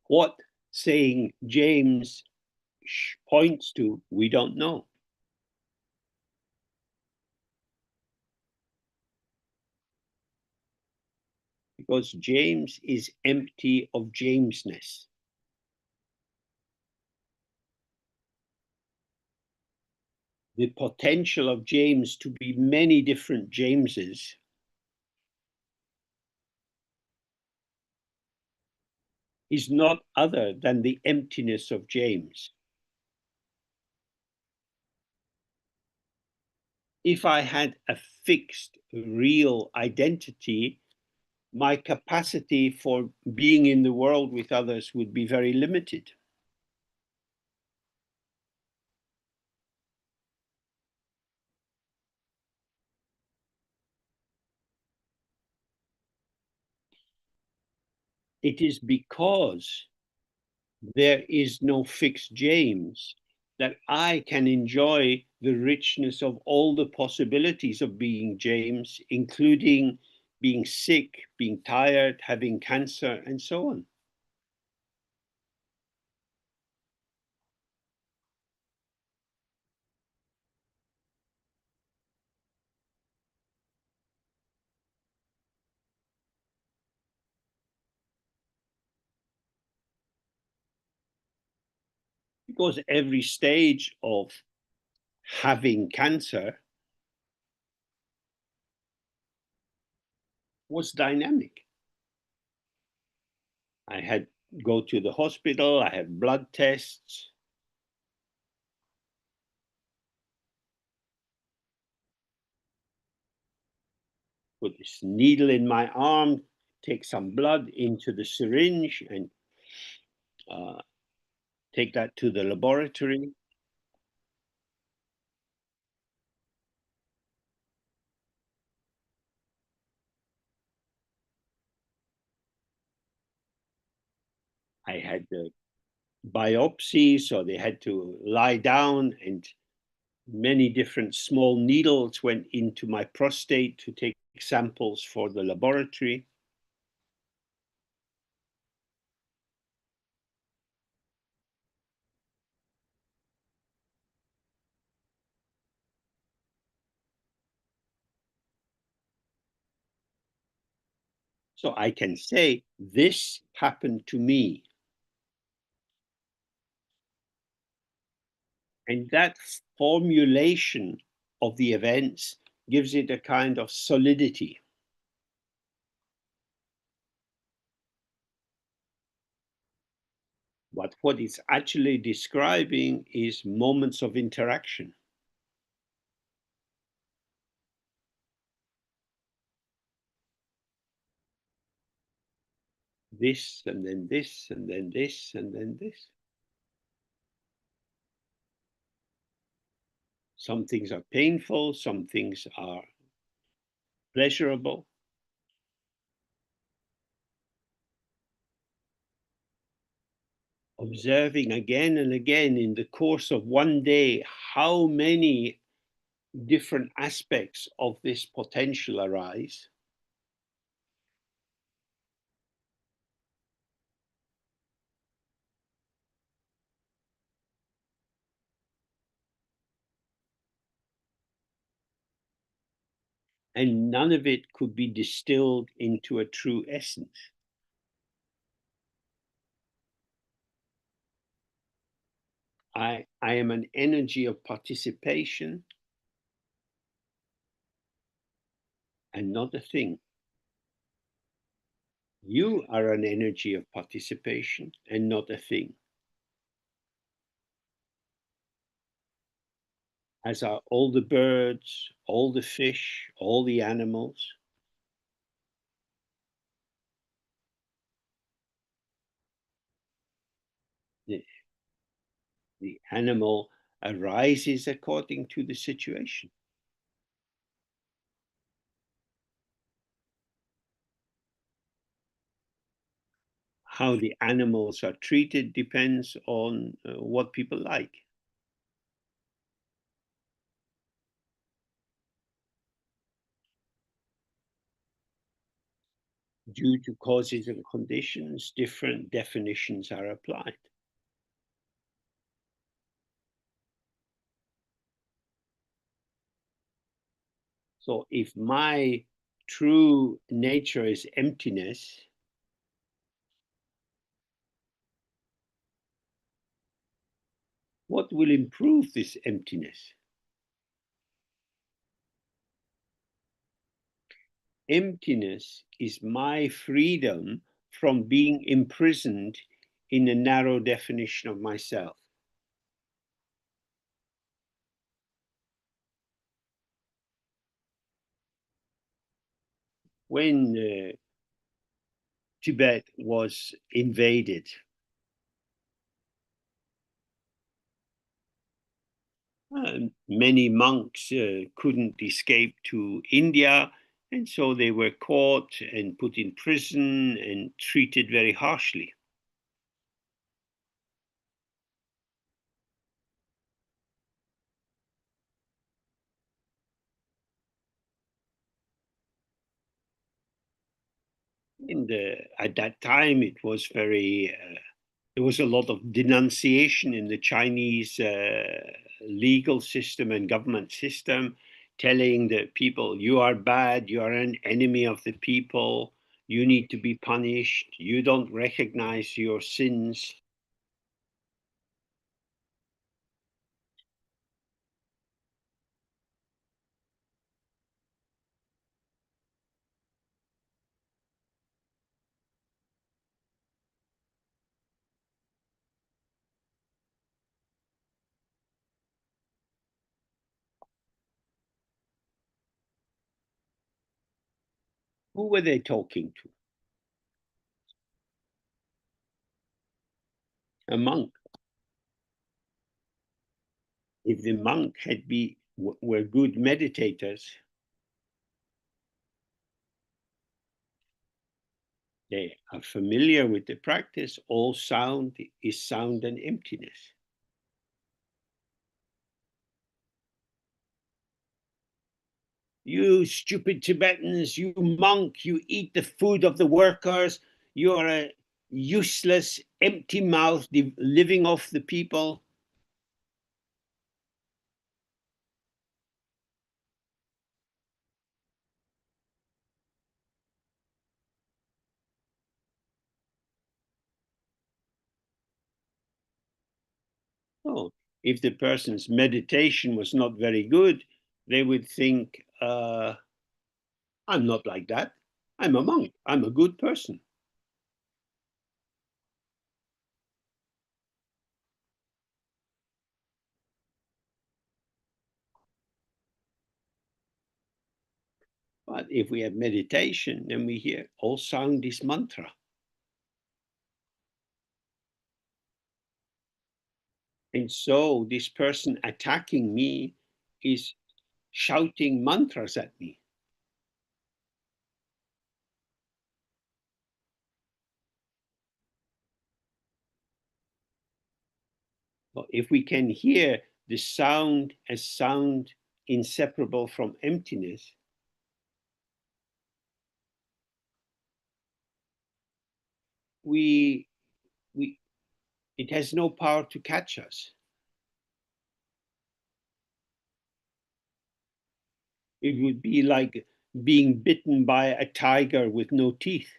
What saying James points to, we don't know. Because James is empty of Jamesness. The potential of James to be many different Jameses is not other than the emptiness of James. If I had a fixed, real identity, my capacity for being in the world with others would be very limited. it is because there is no fixed James that I can enjoy the richness of all the possibilities of being James, including being sick, being tired, having cancer, and so on. Because every stage of having cancer was dynamic. I had go to the hospital, I had blood tests. Put this needle in my arm, take some blood into the syringe and take that to the laboratory. I had the biopsy, so they had to lie down and many different small needles went into my prostate to take samples for the laboratory. So I can say, this happened to me. And that formulation of the events gives it a kind of solidity. But what it's actually describing is moments of interaction. This, and then this, and then this, and then this. Some things are painful, some things are pleasurable. Observing again and again in the course of one day how many different aspects of this potential arise. And none of it could be distilled into a true essence. I am an energy of participation and not a thing. You are an energy of participation and not a thing. As are all the birds, all the fish, all the animals. The animal arises according to the situation. How the animals are treated depends on what people like. Due to causes and conditions, different definitions are applied. So if my true nature is emptiness, what will improve this emptiness? Emptiness is my freedom from being imprisoned in a narrow definition of myself. When Tibet was invaded, many monks couldn't escape to India, And so they were caught and put in prison and treated very harshly. And at that time, it was very, there was a lot of denunciation in the Chinese legal system and government system, telling the people, you are bad, you are an enemy of the people, you need to be punished, you don't recognize your sins. Who were they talking to? A monk. If the monk were good meditators, they are familiar with the practice, all sound is sound and emptiness. You stupid Tibetans, you monk, you eat the food of the workers, you are a useless, empty mouth living off the people. Oh, if the person's meditation was not very good, they would think, I'm not like that. I'm a monk. I'm a good person. But if we have meditation, then we hear all sound is mantra. And so this person attacking me is shouting mantras at me. But if we can hear the sound as sound inseparable from emptiness, it has no power to catch us. It would be like being bitten by a tiger with no teeth.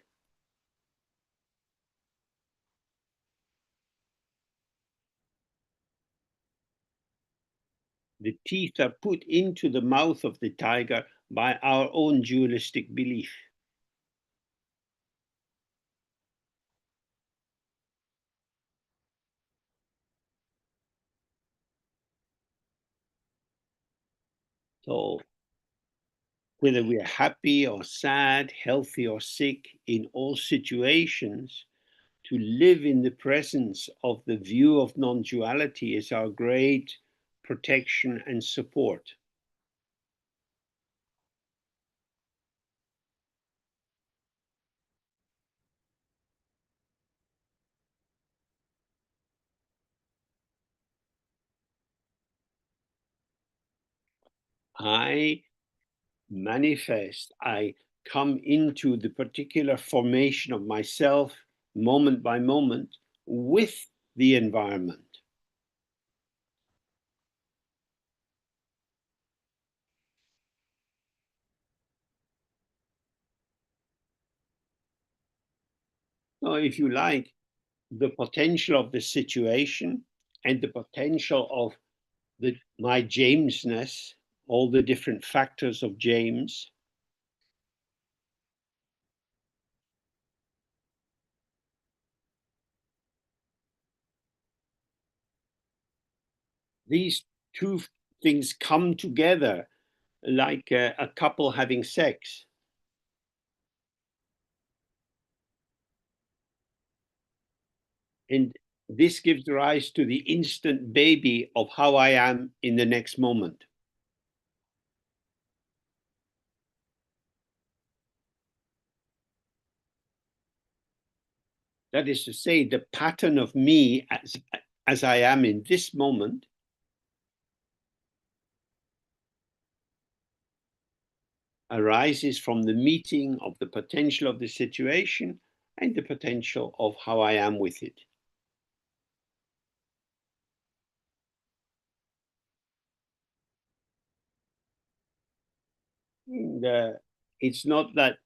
The teeth are put into the mouth of the tiger by our own dualistic belief. So whether we are happy or sad, healthy or sick, in all situations, to live in the presence of the view of non-duality is our great protection and support. I manifest, I come into the particular formation of myself moment by moment with the environment. So if you like, the potential of the situation and the potential of my Jamesness, all the different factors of James, these two things come together like a couple having sex. And this gives rise to the instant baby of how I am in the next moment. That is to say, the pattern of me as I am in this moment arises from the meeting of the potential of the situation and the potential of how I am with it. And it's not that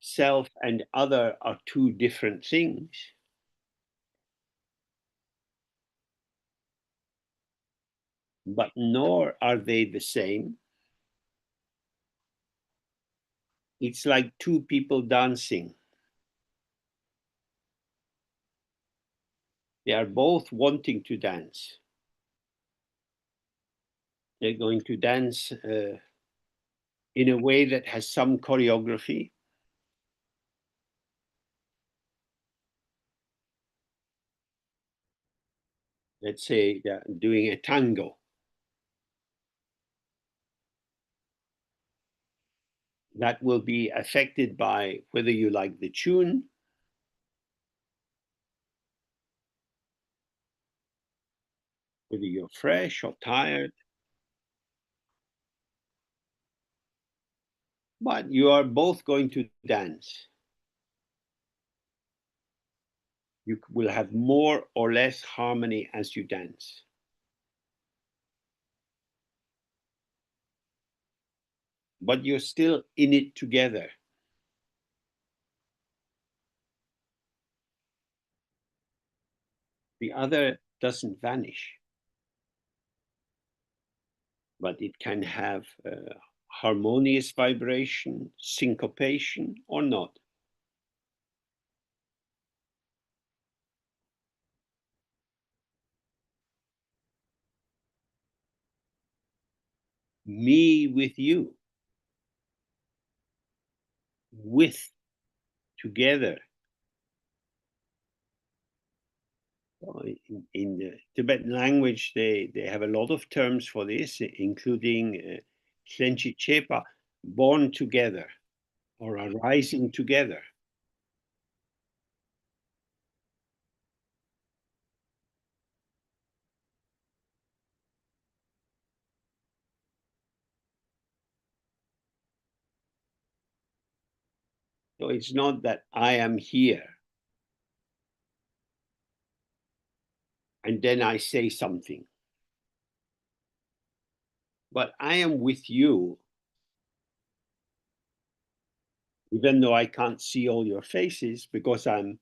self and other are two different things. But nor are they the same. It's like two people dancing. They are both wanting to dance. They're going to dance in a way that has some choreography. Let's say they're doing a tango. That will be affected by whether you like the tune, whether you're fresh or tired. But you are both going to dance. You will have more or less harmony as you dance. But you're still in it together. The other doesn't vanish, but it can have harmonious vibration, syncopation, or not. Me with you, with, together. In the Tibetan language, they have a lot of terms for this, including Shenchi Chepa, born together or arising together. So it's not that I am here and then I say something, but I am with you, even though I can't see all your faces because I'm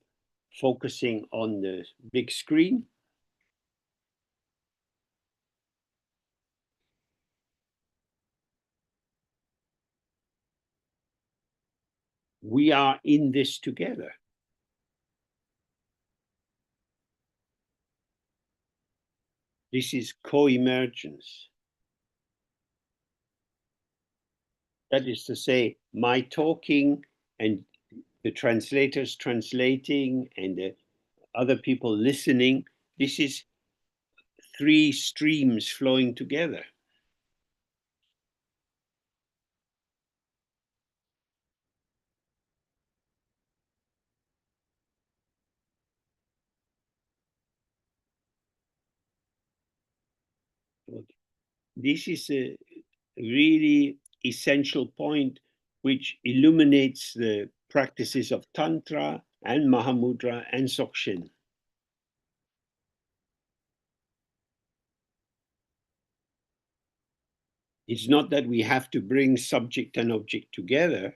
focusing on the big screen. We are in this together. This is co-emergence. That is to say, my talking and the translators translating and the other people listening, this is three streams flowing together. This is a really essential point which illuminates the practices of Tantra and Mahamudra and Dzogchen. It's not that we have to bring subject and object together,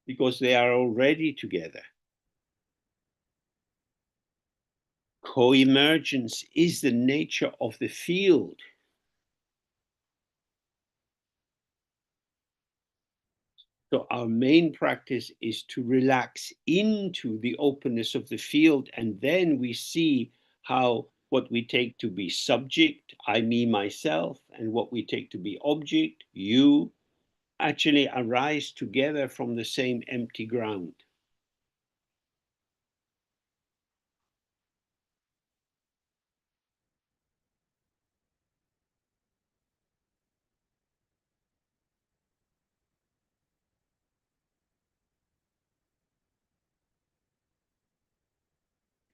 because they are already together. Co-emergence is the nature of the field. So our main practice is to relax into the openness of the field, and then we see how what we take to be subject, I, me, myself, and what we take to be object, you, actually arise together from the same empty ground.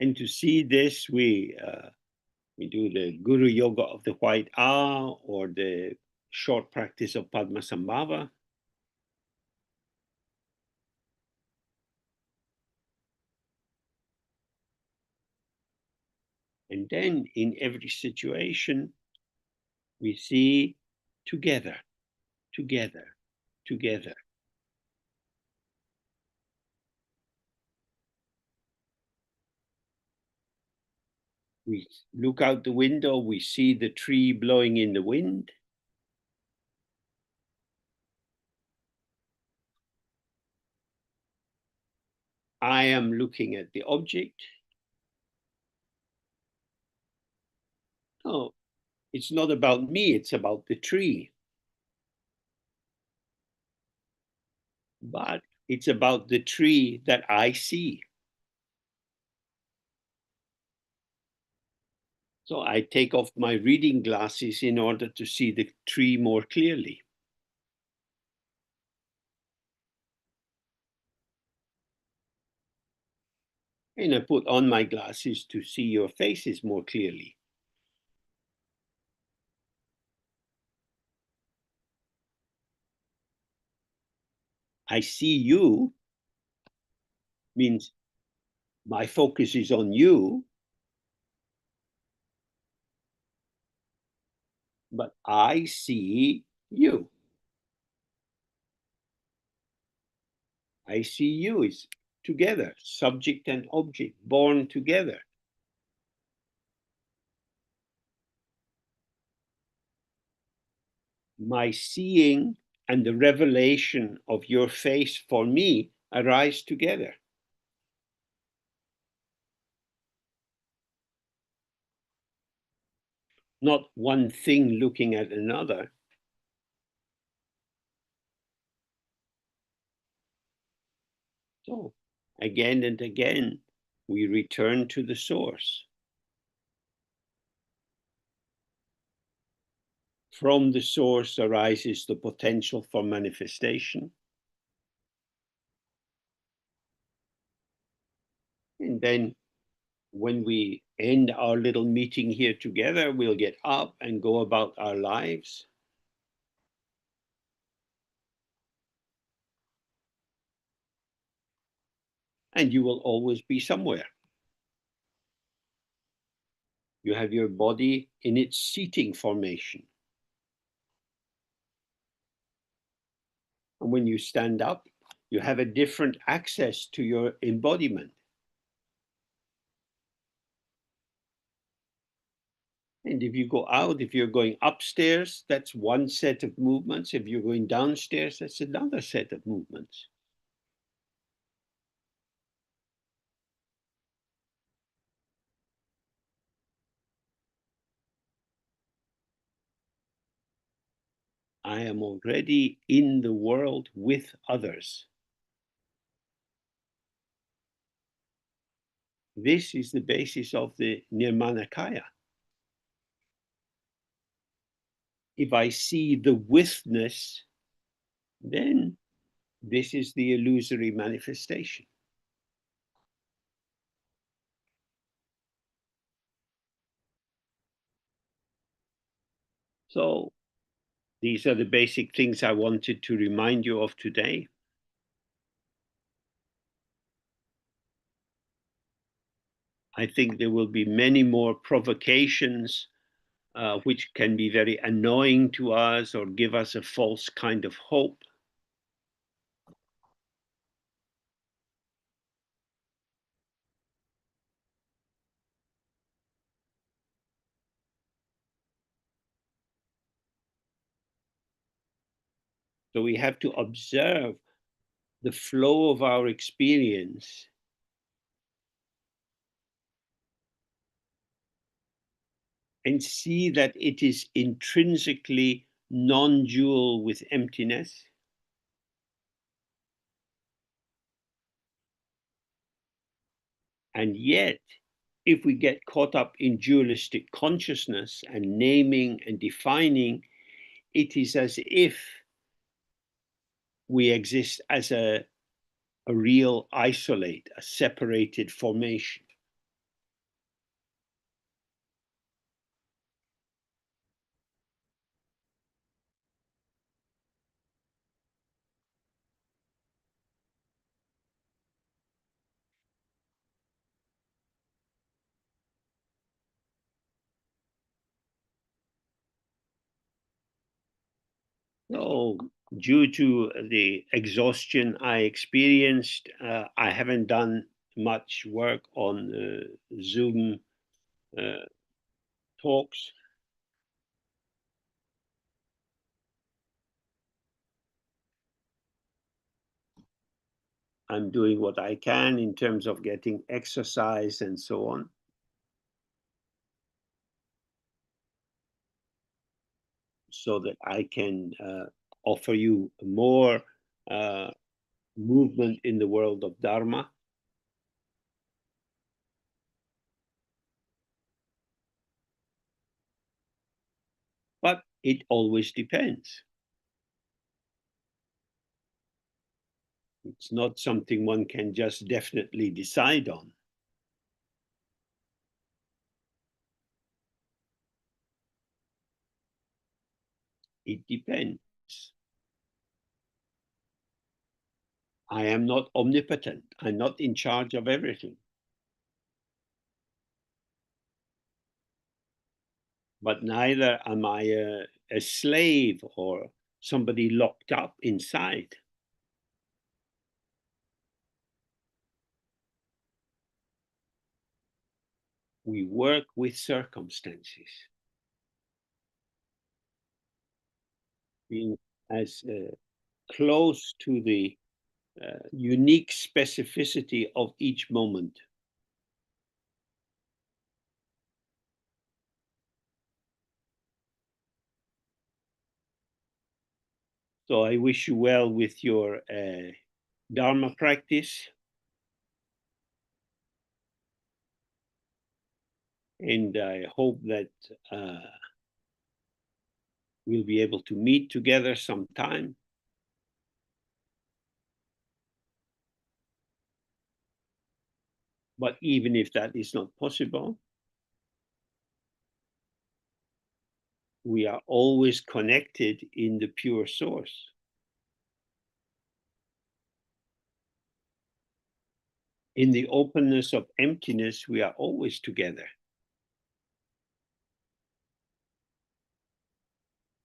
And to see this, we do the Guru Yoga of the White Owl or the short practice of Padmasambhava. And then in every situation, we see together, together, together. We look out the window, we see the tree blowing in the wind. I am looking at the object. No, it's not about me, it's about the tree. But it's about the tree that I see. So I take off my reading glasses in order to see the tree more clearly. And I put on my glasses to see your faces more clearly. I see you means my focus is on you, but I see you. I see you is together, subject and object, born together. My seeing and the revelation of your face for me arise together. Not one thing looking at another. So again and again, we return to the source. From the source arises the potential for manifestation. And then when we end our little meeting here together, we'll get up and go about our lives. And you will always be somewhere. You have your body in its seating formation. And when you stand up, you have a different access to your embodiment. And if you go out, if you're going upstairs, that's one set of movements. If you're going downstairs, that's another set of movements. I am already in the world with others. This is the basis of the Nirmanakaya. If I see the withness, then this is the illusory manifestation. So these are the basic things I wanted to remind you of today. I think there will be many more provocations which can be very annoying to us or give us a false kind of hope. So we have to observe the flow of our experience and see that it is intrinsically non-dual with emptiness. And yet, if we get caught up in dualistic consciousness and naming and defining, it is as if we exist as a real isolate, a separated formation. So, due to the exhaustion I experienced, I haven't done much work on Zoom talks. I'm doing what I can in terms of getting exercise and so on. So that I can offer you more movement in the world of Dharma. But it always depends. It's not something one can just definitely decide on. It depends. I am not omnipotent. I'm not in charge of everything. But neither am I a slave or somebody locked up inside. We work with circumstances. Being as close to the unique specificity of each moment. So I wish you well with your Dharma practice. And I hope that we'll be able to meet together sometime. But even if that is not possible, we are always connected in the pure source. In the openness of emptiness, we are always together.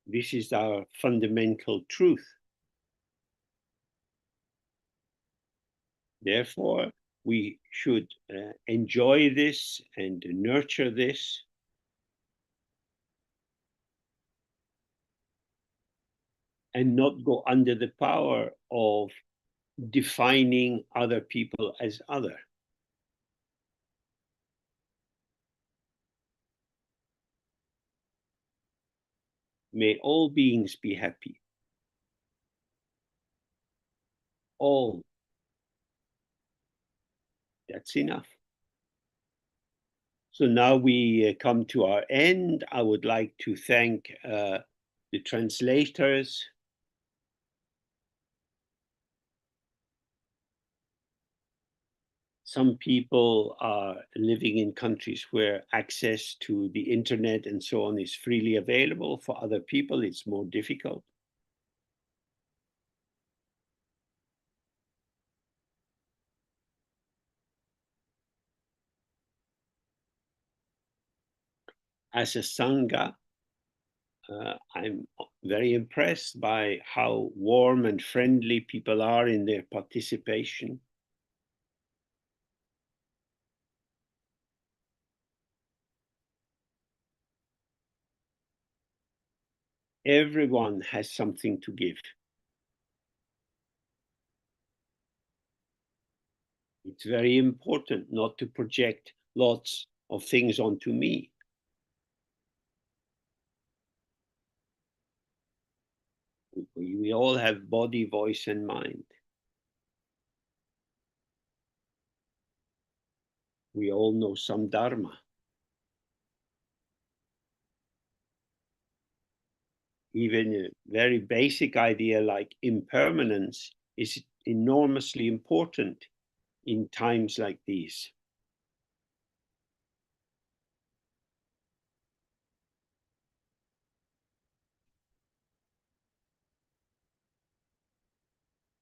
This is our fundamental truth. Therefore, we should enjoy this and nurture this. And not go under the power of defining other people as other. May all beings be happy. All. That's enough. So now we come to our end. I would like to thank the translators. Some people are living in countries where access to the internet and so on is freely available. For other people, it's more difficult. As a Sangha, I'm very impressed by how warm and friendly people are in their participation. Everyone has something to give. It's very important not to project lots of things onto me. We all have body, voice, and mind. We all know some Dharma. Even a very basic idea like impermanence is enormously important in times like these.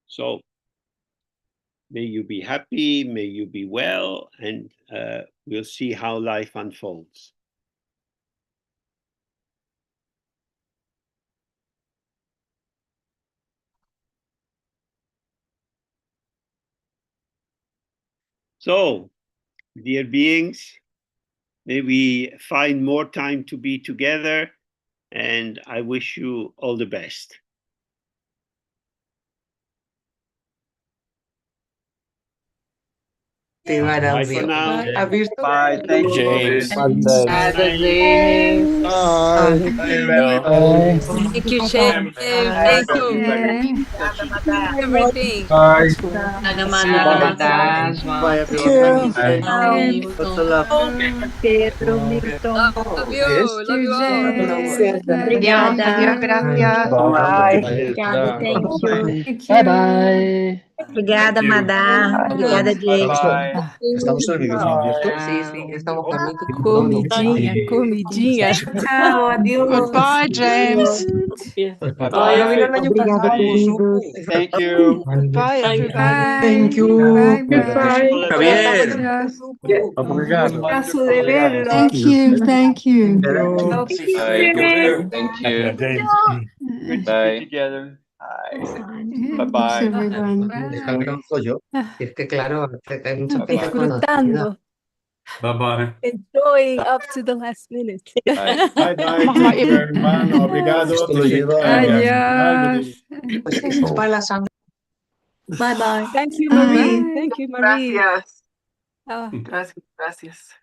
So may you be happy, may you be well, and we'll see how life unfolds. So, dear beings, may we find more time to be together, and I wish you all the best. Bye for now. Bye. Thank you, James. James. Thank you, James. Thank you. Everything. Bye, everyone. Pedro, Milton. Love you. Love you all. Obrigada. Gracias. Bye. Obrigada, thank you. Bye bye. Obrigada, Madá. Obrigada, James. Estamos amigos, ¿no es cierto? Sí, sí, estamos Comidinha, comidinha. Tchau, adeus. Goodbye, James. Obrigada, queridos. Thank you. Goodbye, everybody. Thank you. Bye, bye. Javier. Obrigado. Passo de verlo. Thank you. Thank you. Thank you. Good to be together. Bye, everyone. Yo. Es que claro, hay mucha gente Disfrutando. Bye-bye. Enjoying up to the last minute. Bye, bye. Thank you, everyone. Obrigado. Esto lo lleva- Adiós. Bye, bye. Thank you, Marie. Thank you, Marie. Gracias. Ah. Gracias.